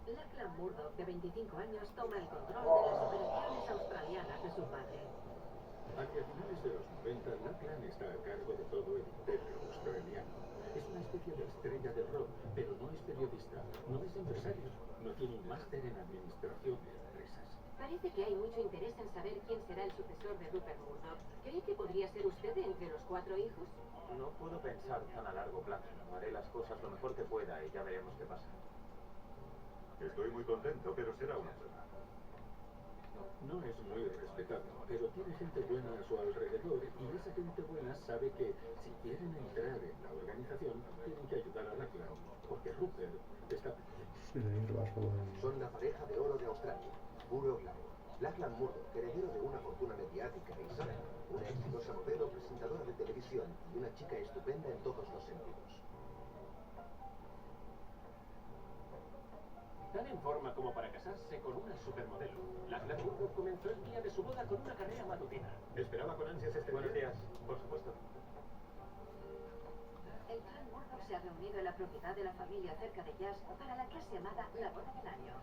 Lachlan Murdoch, de 25 años, toma el control de las operaciones australianas de su padre. Hacia finales de los 90, Lachlan está a cargo de todo el imperio australiano. Es una especie de estrella del rock, pero no es periodista, no es empresario, no tiene un máster en administración de empresas. Parece que hay mucho interés en saber quién será el sucesor de Rupert Murdoch. ¿Cree que podría ser usted entre los 4 hijos? No puedo pensar tan a largo plazo. Haré las cosas lo mejor que pueda y ya veremos qué pasa. Estoy muy contento, pero será una prueba. No es muy respetado, pero tiene gente buena a su alrededor y esa gente buena sabe que si quieren entrar en la organización tienen que ayudar a Lachlan, porque Rupert está pendiente. Son la pareja de oro de Australia, puro glamour. Lachlan Murdoch, heredero de una fortuna mediática y sana, una exitosa modelo, presentadora de televisión y una chica estupenda en todos los sentidos. Tan en forma como para casarse con una supermodelo. Lachlan Murdoch comenzó el día de su boda con una carrera matutina. Esperaba con ansias este Buenos día. días, por supuesto. El clan Murdoch se ha reunido en la propiedad de la familia cerca de Jazz para la clase llamada la boda del año.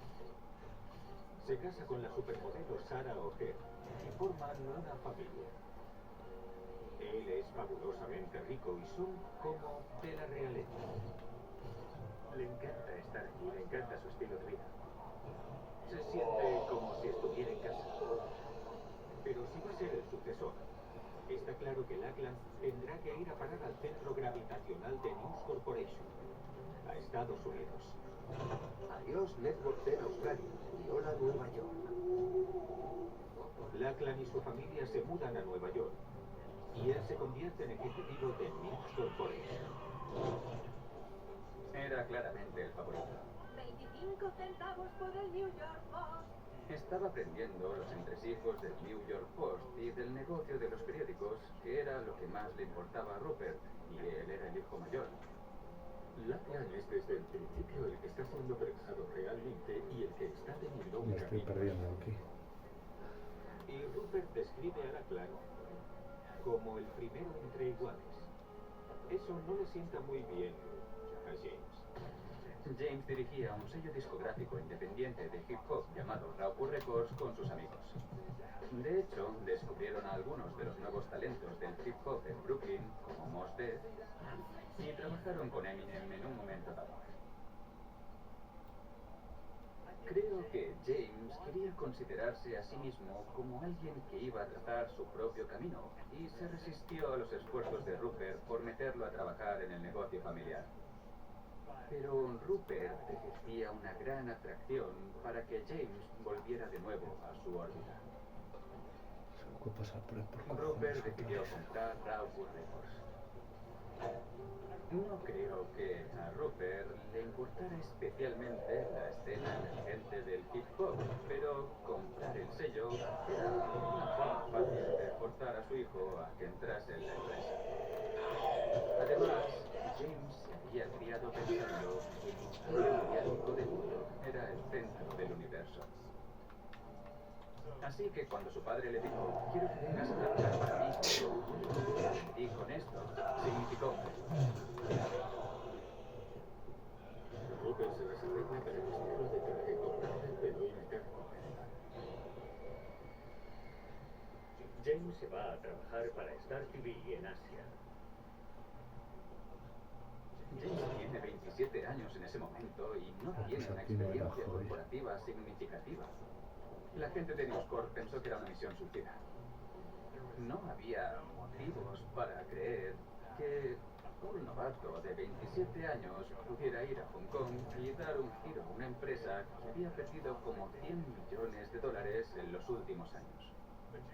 Se casa con la supermodelo Sarah O'Hare y forman una familia. Él es fabulosamente rico y son como de la realeza. Le encanta estar aquí, le encanta su estilo de vida. Se siente como si estuviera en casa. Pero si va a ser el sucesor, está claro que Lachlan tendrá que ir a parar al centro gravitacional de News Corporation, a Estados Unidos. Adiós Network 10 Australia y hola Nueva York. Lachlan y su familia se mudan a Nueva York y él se convierte en ejecutivo de News Corporation. Era claramente el favorito. 25 centavos por el New York Post. Estaba aprendiendo los entresijos del New York Post y del negocio de los periódicos, que era lo que más le importaba a Rupert, y él era el hijo mayor. Lachlan es desde el principio el que está siendo pesado realmente y el que está teniendo un Me estoy camino. perdiendo aquí. Y Rupert describe a Lachlan como el primero entre iguales. Eso no le sienta muy bien a James. James dirigía un sello discográfico independiente de hip hop llamado Rawkur Records con sus amigos. De hecho, descubrieron a algunos de los nuevos talentos del hip hop en Brooklyn, como Mos Def, y trabajaron con Eminem en un momento dado. Creo que James quería considerarse a sí mismo como alguien que iba a trazar su propio camino y se resistió a los esfuerzos de Rupert por meterlo a trabajar en el negocio familiar. Pero Rupert ejercía una gran atracción para que James volviera de nuevo a su órbita. ¿Qué pasa por ahí por Rupert decidió comprar Rawkur Records. No creo que a Rupert le importara especialmente la escena emergente del hip hop, pero comprar el sello era una forma fácil de forzar a su hijo a que entrase en la empresa. Además, James se había criado pensando que el imperio mediático del mundo era el centro del universo. Así que cuando su padre le dijo, quiero que vengas a trabajar para mí, y con esto significó Rupert se las arregla para vestirlo de traje, cortarle el pelo y mecánico. James se va a trabajar para Star TV en Asia. James tiene 27 años en ese momento y no tiene una experiencia corporativa significativa. La gente de News Corp pensó que era una misión suicida. No había motivos para creer que un novato de 27 años pudiera ir a Hong Kong y dar un giro a una empresa que había perdido como $100 millones en los últimos años.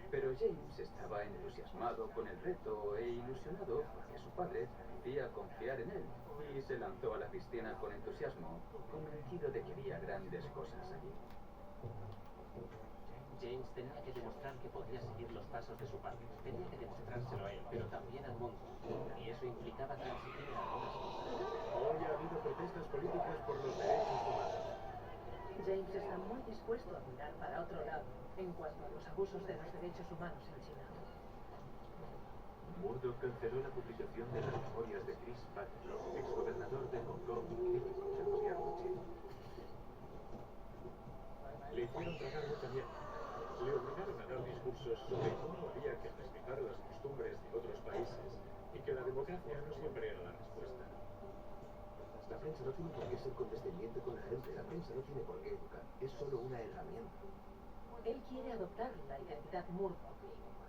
Pero James estaba entusiasmado con el reto e ilusionado porque su padre parecía confiar en él y se lanzó a la piscina con entusiasmo, convencido de que haría grandes cosas allí. James tenía que demostrar que podía seguir los pasos de su padre. Tenía que demostrárselo a él, pero también al mundo. Y eso implicaba transigir algunas cosas. Hoy ha habido protestas políticas por los derechos humanos. James está muy dispuesto a mirar para otro lado en cuanto a los abusos de los derechos humanos en China. Murdoch canceló la publicación de las memorias de Chris Patrick, exgobernador de Hong Kong y crítico del gobierno chino. Le hicieron tragar mucha mierda. Le obligaron a dar discursos sobre cómo había que respetar las costumbres de otros países y que la democracia no siempre era la respuesta. La prensa no tiene por qué ser condescendiente con la gente. La prensa no tiene por qué educar. Es solo una herramienta. Él quiere adoptar la identidad Murdoch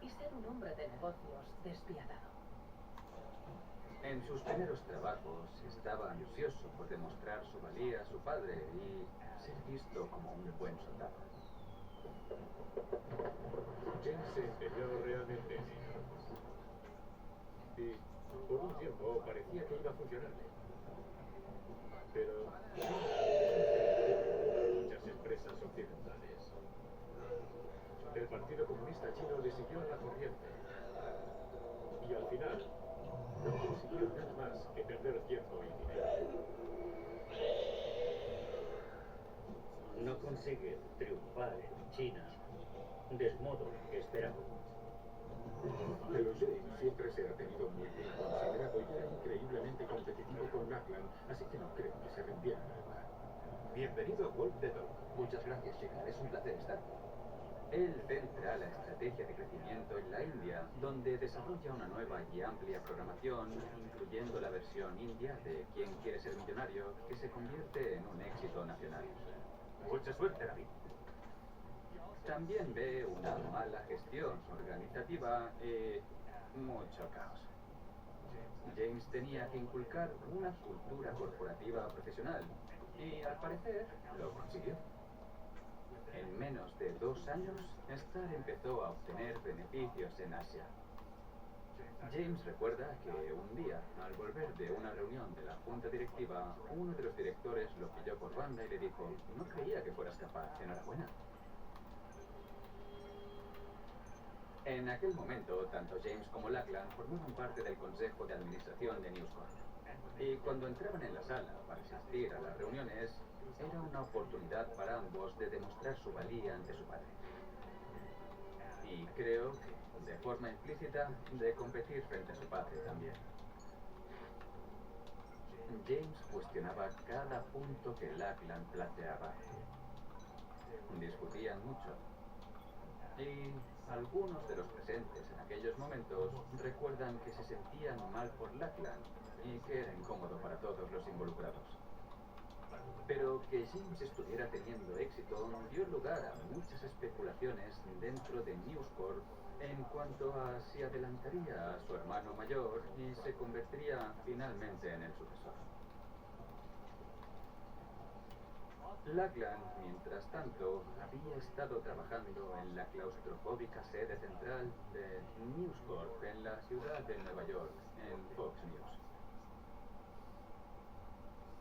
y ser un hombre de negocios despiadado. En sus primeros trabajos estaba ansioso por demostrar su valía a su padre y ser visto como un buen soldado. James se empeñó realmente en ello. Y por un tiempo parecía que iba a funcionarle. Pero muchas empresas occidentales. El Partido Comunista Chino le siguió a la corriente. Y al final no consiguió nada más que perder tiempo y dinero. No consigue triunfar en China del modo que esperaba. Pero James siempre se ha tenido muy bien considerado y era increíblemente competitivo con Lachlan, así que no creo que se rindiera nada. Bienvenido a Wolf the Dog. Muchas gracias, Shekhar. Es un placer estar aquí. Él centra la estrategia de crecimiento en la India, donde desarrolla una nueva y amplia programación, incluyendo la versión india de Quién quiere ser millonario, que se convierte en un éxito nacional. Mucha suerte, David. También ve una mala gestión organizativa y mucho caos. James tenía que inculcar una cultura corporativa profesional y, al parecer, lo consiguió. En menos de 2 años, Star empezó a obtener beneficios en Asia. James recuerda que un día, al volver de una reunión de la junta directiva, uno de los directores lo pilló por banda y le dijo: "No creía que fueras capaz, enhorabuena". En aquel momento, tanto James como Lachlan formaban parte del consejo de administración de News Corp. Y cuando entraban en la sala para asistir a las reuniones, era una oportunidad para ambos de demostrar su valía ante su padre. Y creo que, de forma implícita, de competir frente a su padre también. James cuestionaba cada punto que Lachlan planteaba. Discutían mucho. Y algunos de los presentes en aquellos momentos recuerdan que se sentían mal por Lachlan y que era incómodo para todos los involucrados. Pero que James estuviera teniendo éxito dio lugar a muchas especulaciones dentro de News Corp en cuanto a si adelantaría a su hermano mayor y se convertiría finalmente en el sucesor. Lachlan, mientras tanto, había estado trabajando en la claustrofóbica sede central de News Corp en la ciudad de Nueva York, en Fox News.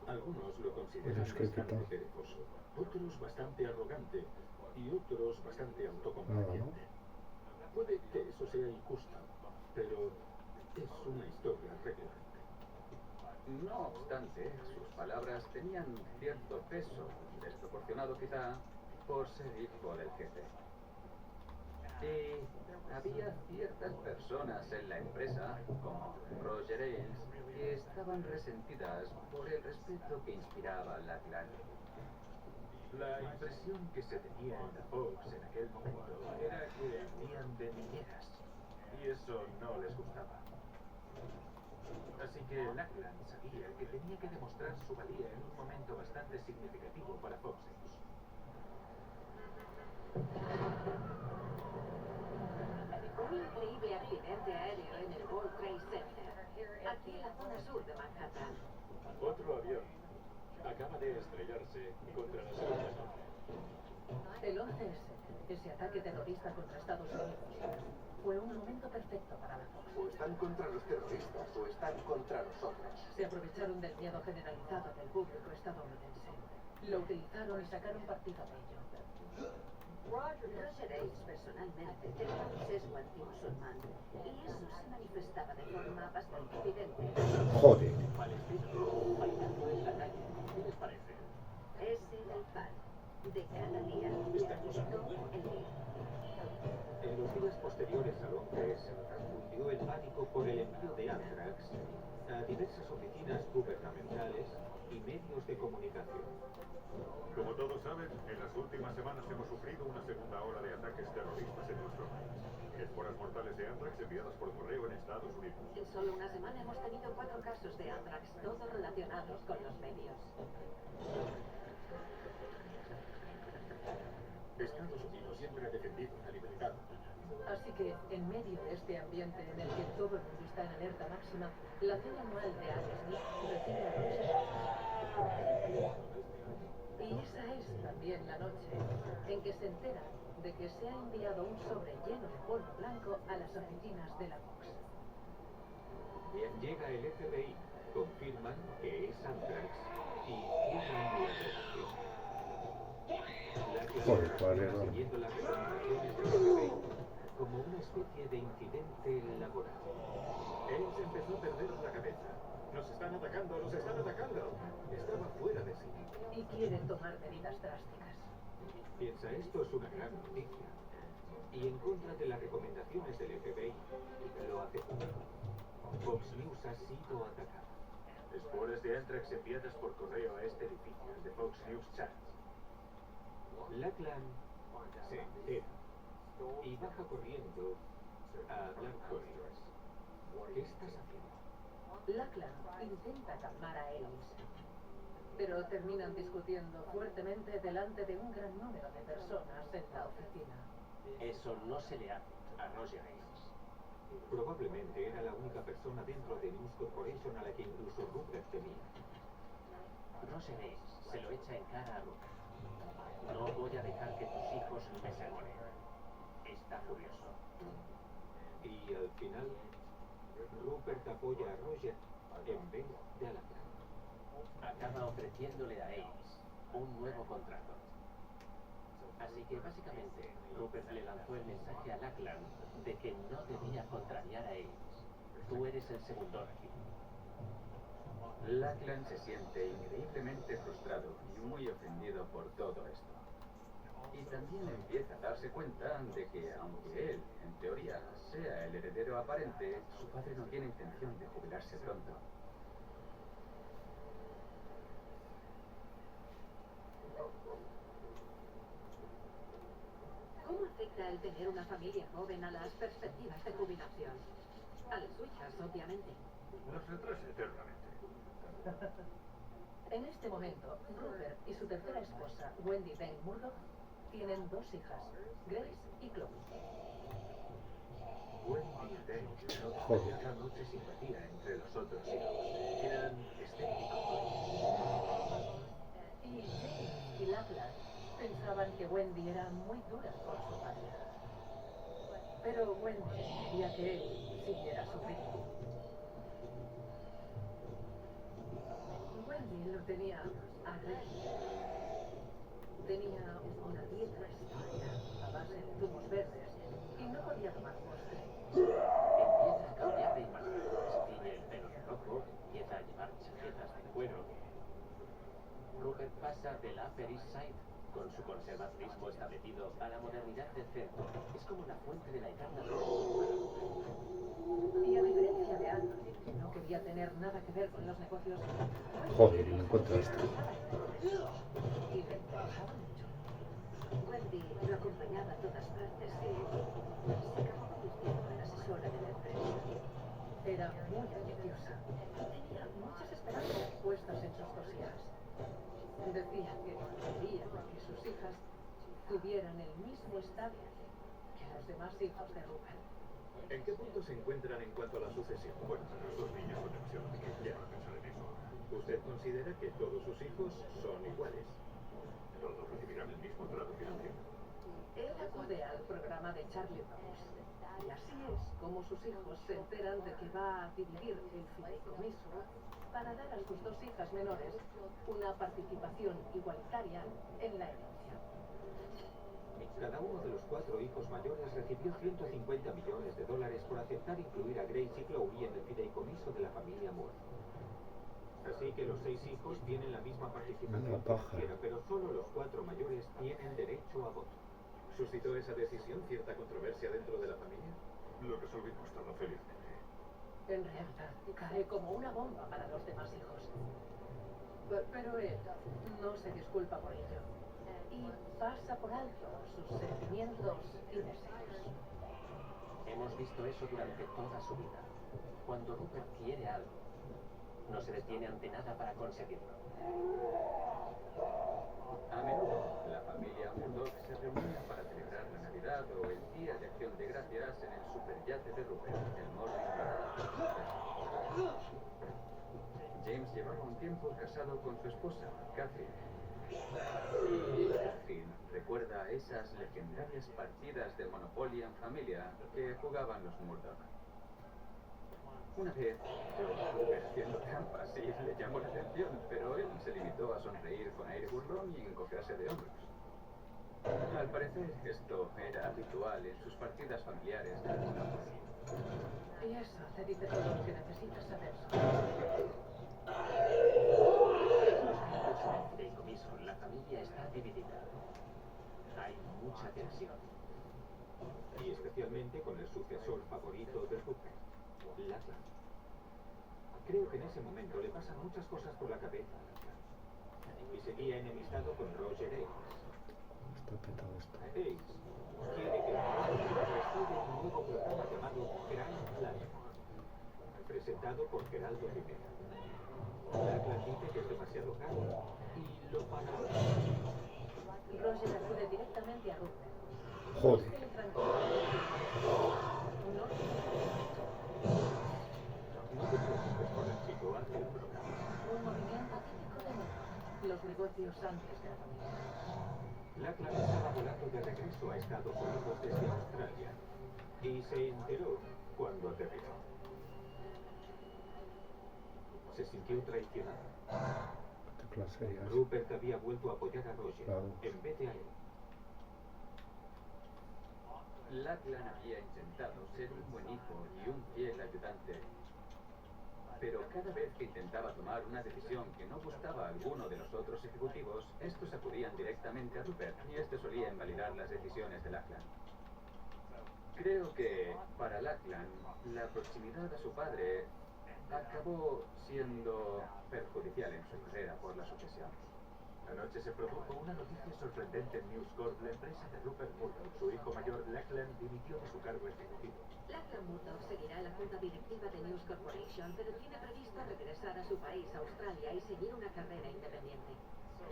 Algunos lo consideran bastante perezoso, otros bastante arrogante y otros bastante autocomplaciente. Puede que eso sea injusto, pero es una historia relevante. No obstante, sus palabras tenían cierto peso, desproporcionado quizá, por ser hijo del jefe. Y había ciertas personas en la empresa, como Roger Ailes, que estaban resentidas por el respeto que inspiraba Lachlan. La impresión que se tenía en la Fox en aquel momento era que hacían de niñeras, y eso no les gustaba. Así que Lachlan sabía que tenía que demostrar su valía en un momento bastante significativo para Fox News. Un increíble accidente aéreo en el World Trade Center, aquí en la zona sur de Manhattan. Otro avión acaba de estrellarse contra la ciudad de Londres. El 11S, ese ataque terrorista contra Estados Unidos, fue un momento perfecto para la Fox. O están contra los terroristas o están contra nosotros. Se aprovecharon del miedo generalizado del público estadounidense. Lo utilizaron y sacaron partido de ello. Roger Ailes personalmente tenía un sesgo antimusulmán y eso se manifestaba de forma bastante evidente. Joder. Palestino, bailando en la calle. ¿Qué les parece? Ese era el pan de cada día. Todo el día. En los días posteriores al 11S, cundió el pánico por el envío de Anthrax a diversas oficinas gubernamentales y medios de comunicación. Como todos saben, en las últimas semanas hemos sufrido una segunda ola de ataques terroristas en nuestro país. Esporas mortales de Anthrax enviadas por correo en Estados Unidos. En solo una semana hemos tenido 4 casos de Anthrax, todos relacionados con los medios. Estados Unidos siempre ha defendido la libertad. Así que, en medio de este ambiente en el que todo el mundo está en alerta máxima, la cena anual de Al Smith recibe a Roger. Y esa Es también la noche en que se entera de que se ha enviado un sobre lleno de polvo blanco a las oficinas de la Fox. Llega el FBI, confirman que es Anthrax y cierran la grabación. La Joder, clasificación vale. siguiendo las recomendaciones del FBI como una especie de incidente laboral. Ames empezó a perder la cabeza. ¡Nos están atacando! ¡Nos están atacando! Estaba fuera de sí. Y quiere tomar medidas drásticas. Piensa, esto es una gran noticia. Y en contra de las recomendaciones del FBI, lo hace público. Fox News ha sido atacada. Espores de Anthrax enviadas por correo a este edificio, el de Fox News Chat. Lachlan se entera y baja corriendo a hablar con ellos. ¿Qué estás haciendo? Lachlan intenta calmar a Ellis, pero terminan discutiendo fuertemente delante de un gran número de personas en la oficina. Eso no se le hace a Roger Ailes. Probablemente era la única persona dentro de News Corporation a la que incluso Rupert temía. Roger Ailes se lo echa en cara a Rupert. No voy a dejar que tus hijos me sermonen. Está furioso. Y al final, Rupert apoya a Roger en vez de a Lachlan. Acaba ofreciéndole a Ailes un nuevo contrato. Así que básicamente Rupert le lanzó el mensaje a Lachlan de que no debía contrariar a Ailes. Tú eres el segundo aquí. Lachlan se siente increíblemente frustrado y muy ofendido por todo esto. Y también empieza a darse cuenta de que, aunque él, en teoría, sea el heredero aparente, su padre no tiene intención de jubilarse pronto. ¿Cómo afecta el tener una familia joven a las perspectivas de jubilación? A las suyas, obviamente. Nos retrasa eternamente. En este momento, Rupert y su tercera esposa, Wendy Dane Murdoch, tienen dos hijas, Grace y Chloe. Wendy y Dane no desarrollaron mucha simpatía entre los otros hijos. Eran escépticos. Y James y Lachlan pensaban que Wendy era muy dura con su padre. Pero Wendy quería que él siguiera su ritmo. Wendy lo tenía a rey. Tenía una dieta estricta a base de zumos verdes y no podía tomar postre. Empieza a cambiar de imagen. Se tiñe el pelo de rojo, empieza a llevar chaquetas de cuero. Rupert pasa del Upper East Side, con su conservadurismo establecido, a la modernidad del centro. Es como la fuente de la eterna luz. Y a diferencia de Anthony, que no quería tener nada que ver con los negocios, Joder, y no encuentro esto. y le interesaba mucho. Wendy lo acompañaba a todas partes y se acabó convirtiendo en asesora de la empresa. Era muy ambiciosa y tenía muchas esperanzas puestas en sus cosillas. Decía que quería que sus hijas tuvieran el mismo estatus que los demás hijos de Rupert. ¿En qué punto se encuentran en cuanto a la sucesión? Bueno, esos niños son demasiado pequeños para pensar en eso. ¿Usted considera que todos sus hijos son iguales? Todos recibirán el mismo trato financiero. Él acude al programa de Charlie Rose. Y así es como sus hijos se enteran de que va a dividir el fideicomiso para dar a sus dos hijas menores una participación igualitaria en la herencia. Cada uno de los 4 hijos mayores recibió $150 millones por aceptar incluir a Grace y Chloe en el fideicomiso de la familia Moore. Así que los 6 hijos tienen la misma participación financiera, pero solo los 4 mayores tienen derecho a voto. ¿Suscitó esa decisión cierta controversia dentro de la familia? Lo resolvimos todo felizmente. En realidad, cae como una bomba para los demás hijos. Pero él no se disculpa por ello. Y pasa por alto sus sentimientos y deseos. Hemos visto eso durante toda su vida. Cuando Rupert quiere algo, no se detiene ante nada para conseguirlo. A menudo, la familia Murdoch se reunía para celebrar la Navidad o el Día de Acción de Gracias en el superyate de Rupert, el Morning Glory. James llevaba un tiempo casado con su esposa, Catherine. Y a esas legendarias partidas de Monopoly en familia que jugaban los Murdoch. Una vez, Rupert haciendo trampas y le llamó la atención, pero él se limitó a sonreír con aire burlón y encogerse de hombros. Al parecer, esto era habitual en sus partidas familiares de Monopoly. Y eso te dice todo lo que necesitas saber. Fideicomiso, la familia está dividida. Hay mucha tensión. Y especialmente con el sucesor favorito de Rupert, Lachlan. Creo que en ese momento le pasan muchas cosas por la cabeza a Lachlan. Y seguía enemistado con Roger Ailes. Está petado esto. Ailes quiere que estudia un nuevo programa llamado Grand Plan, presentado por Geraldo Rivera. Lachlan dice que es demasiado caro y lo pagará. Roger acude directamente a Rupert. Joder. No te preocupes por el chico, hace un programa. Un movimiento típico de Murdoch. Los negocios antes de la familia. Lachlan estaba volando de regreso a Estados Unidos desde Australia y se enteró cuando aterrizó. Se sintió traicionado. ¿Qué clase es? Rupert había vuelto a apoyar a Roger en vez de a él. Lachlan había intentado ser un buen hijo y un fiel ayudante, pero cada vez que intentaba tomar una decisión que no gustaba a alguno de los otros ejecutivos, estos acudían directamente a Rupert y este solía invalidar las decisiones de Lachlan. Creo que, para Lachlan, la proximidad a su padre acabó siendo perjudicial en su carrera por la sucesión. Anoche se produjo una noticia sorprendente en News Corp. La empresa de Rupert Murdoch, su hijo mayor Lachlan, dimitió de su cargo ejecutivo. Lachlan Murdoch seguirá la junta directiva de News Corporation, pero tiene previsto regresar a su país, Australia, y seguir una carrera independiente.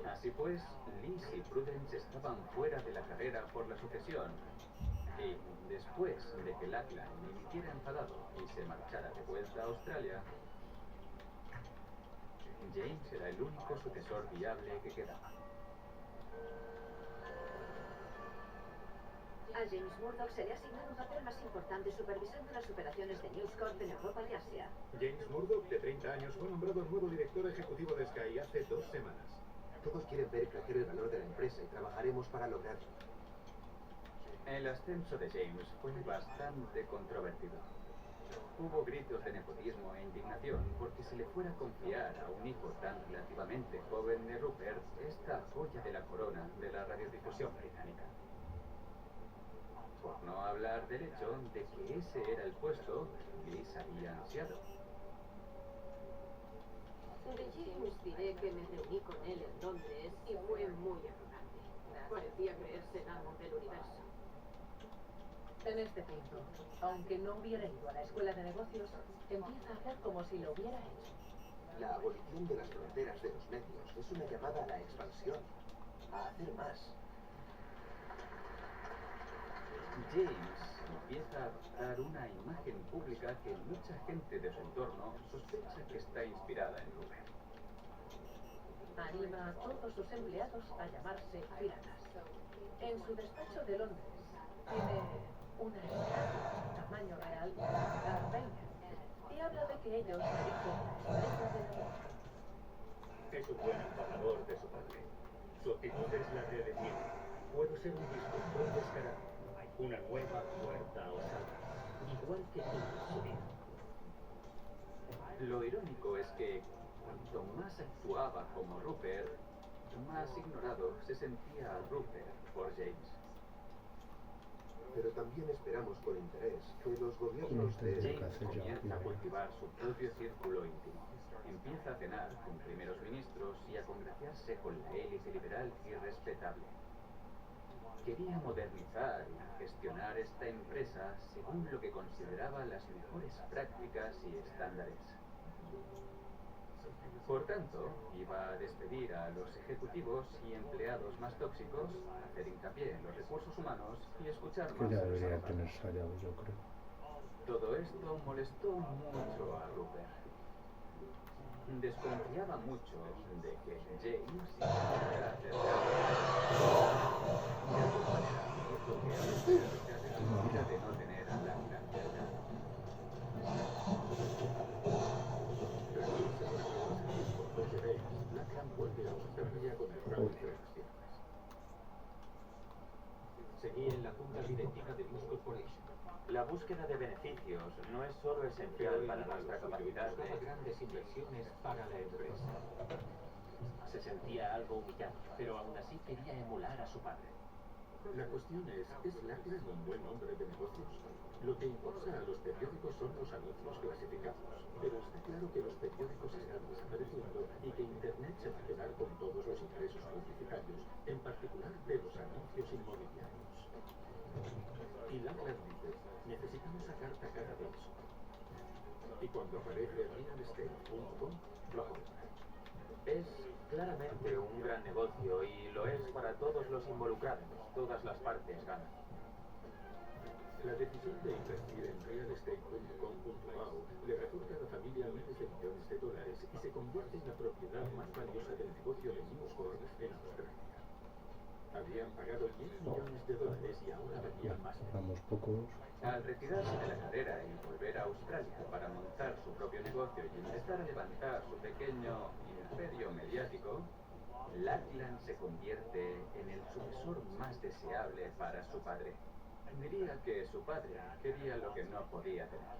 Así pues, Liz y Prudence estaban fuera de la carrera por la sucesión. Y después de que Lachlan dimitiera enfadado y se marchara de vuelta a Australia, James era el único sucesor viable que quedaba. A James Murdoch se le ha asignado un papel más importante supervisando las operaciones de News Corp en Europa y Asia. James Murdoch, de 30 años, fue nombrado nuevo director ejecutivo de Sky hace 2 semanas. Todos quieren ver crecer el valor de la empresa y trabajaremos para lograrlo. El ascenso de James fue bastante controvertido. Hubo gritos de nepotismo e indignación porque se le fuera a confiar a un hijo tan relativamente joven de Rupert esta joya de la corona de la radiodifusión británica. Por no hablar del hecho de que ese era el puesto que Liz había ansiado. De James diré que me reuní con él en Londres y fue muy arrogante. Parecía creerse el amo del universo. En este punto, aunque no hubiera ido a la escuela de negocios, empieza a hablar como si lo hubiera hecho. La abolición de las fronteras de los medios es una llamada a la expansión, a hacer más. James empieza a adoptar una imagen pública que mucha gente de su entorno sospecha que está inspirada en Rupert. Anima a todos sus empleados a llamarse piratas. En su despacho de Londres tiene una estatua tamaño real de la reina y habla de que ellos dirigen la estrella de la noche. Es un buen embajador de su padre. Su actitud es la de decir, puedo ser un disruptor descarado, una nueva puerta osada, igual que tú en su vida. Lo irónico es que cuanto más actuaba como Rupert, más ignorado se sentía Rupert por James. Pero también esperamos con interés que los gobiernos de... James comienza a cultivar su propio círculo íntimo. Empieza a cenar con primeros ministros y a congraciarse con la élite liberal y respetable. Quería modernizar y gestionar esta empresa según lo que consideraba las mejores prácticas y estándares. Por tanto, iba a despedir a los ejecutivos y empleados más tóxicos, hacer hincapié en los recursos humanos y escuchar Que más ya a los debería abogados. tener hallado, yo creo. Todo esto molestó mucho a Rupert. Desconfiaba mucho de que James iba a acercarse la junta directiva de News Corporation. La búsqueda de beneficios no es solo esencial para nuestra capacidad de grandes inversiones para la empresa. Se sentía algo humillado, pero aún así quería emular a su padre. La cuestión es Lachlan un buen hombre de negocios? Lo que impulsa a los periódicos son los anuncios clasificados, pero está claro que los periódicos están desapareciendo y que Internet se va a quedar con todos los ingresos publicitarios, en particular de los anuncios inmobiliarios. Y Lachlan dice, necesitamos sacar tajada de eso. Y cuando aparece realestate.com, lo compra. Es claramente un gran negocio y lo es para todos los involucrados. Todas las partes ganan. La decisión de invertir en realestate.com.au le reporta a la familia miles de millones de dólares y se convierte en la propiedad más valiosa del negocio de News Corp en Australia. Habían pagado 10 millones de dólares y ahora vendían más. Vamos pocos. Al retirarse de la carrera y volver a Australia para montar su propio negocio y empezar a levantar su pequeño imperio mediático, Lachlan se convierte en el sucesor más deseable para su padre. Diría que su padre quería lo que no podía tener.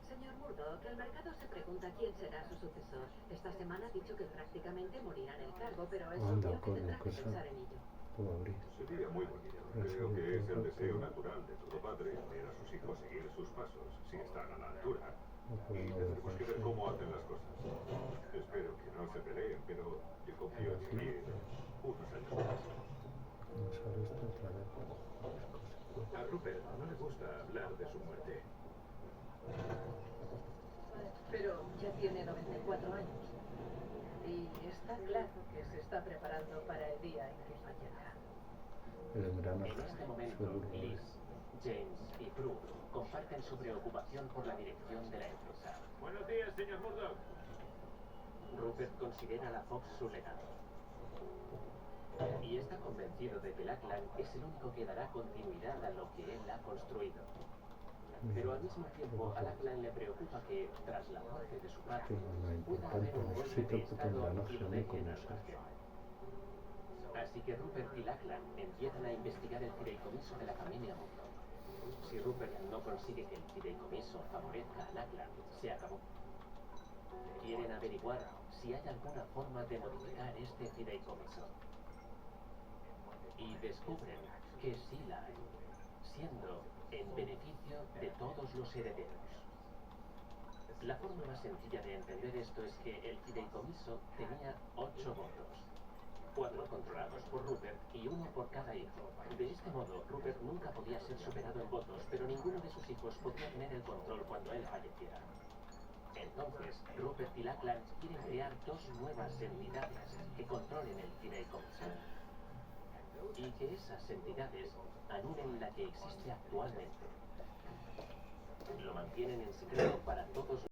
Señor Murdoch, el mercado se pregunta quién será su sucesor. Esta semana ha dicho que prácticamente morirá en el cargo, pero es Anda, obvio que coño, tendrá que cosa. pensar en ello. Puedo abrir. Sería muy bonito. Creo que es el deseo natural de todo padre ver a sus hijos seguir sus pasos, si están a la altura. No puedo Y mover tendremos que ver cómo hacen las cosas. Espero que no se peleen, pero yo confío en vivir unos años más. No sale esto otra vez. A Rupert no le gusta hablar de su muerte. Pero ya tiene 94 años. Y está claro que se está preparando para el día en que fallará. El engranaje. En este momento, Seguro. Liz, James y Brooke comparten su preocupación por la dirección de la empresa. Buenos días, señor Murdoch. Rupert considera la Fox su legado. Y está convencido de que Lachlan es el único que dará continuidad a lo que él ha construido. Pero al mismo tiempo, a Lachlan le preocupa que, tras la muerte de su padre, Que no es pueda haber importante, un golpe necesito de el puto estado engranaje, y lo no dejen como al sea. margen. Así que Rupert y Lachlan empiezan a investigar el fideicomiso de la familia Murdoch. Si Rupert no consigue que el fideicomiso favorezca a Lachlan, se acabó. Quieren averiguar si hay alguna forma de modificar este fideicomiso. Y descubren que sí la hay, siendo en beneficio de todos los herederos. La forma más sencilla de entender esto es que el fideicomiso tenía 8 votos. 4 controlados por Rupert y 1 por cada hijo. De este modo, Rupert nunca podía ser superado en votos, pero ninguno de sus hijos podía tener el control cuando él falleciera. Entonces, Rupert y Lachlan quieren crear 2 nuevas entidades que controlen el fideicomiso. Y que esas entidades anulen la que existe actualmente. Lo mantienen en secreto para todos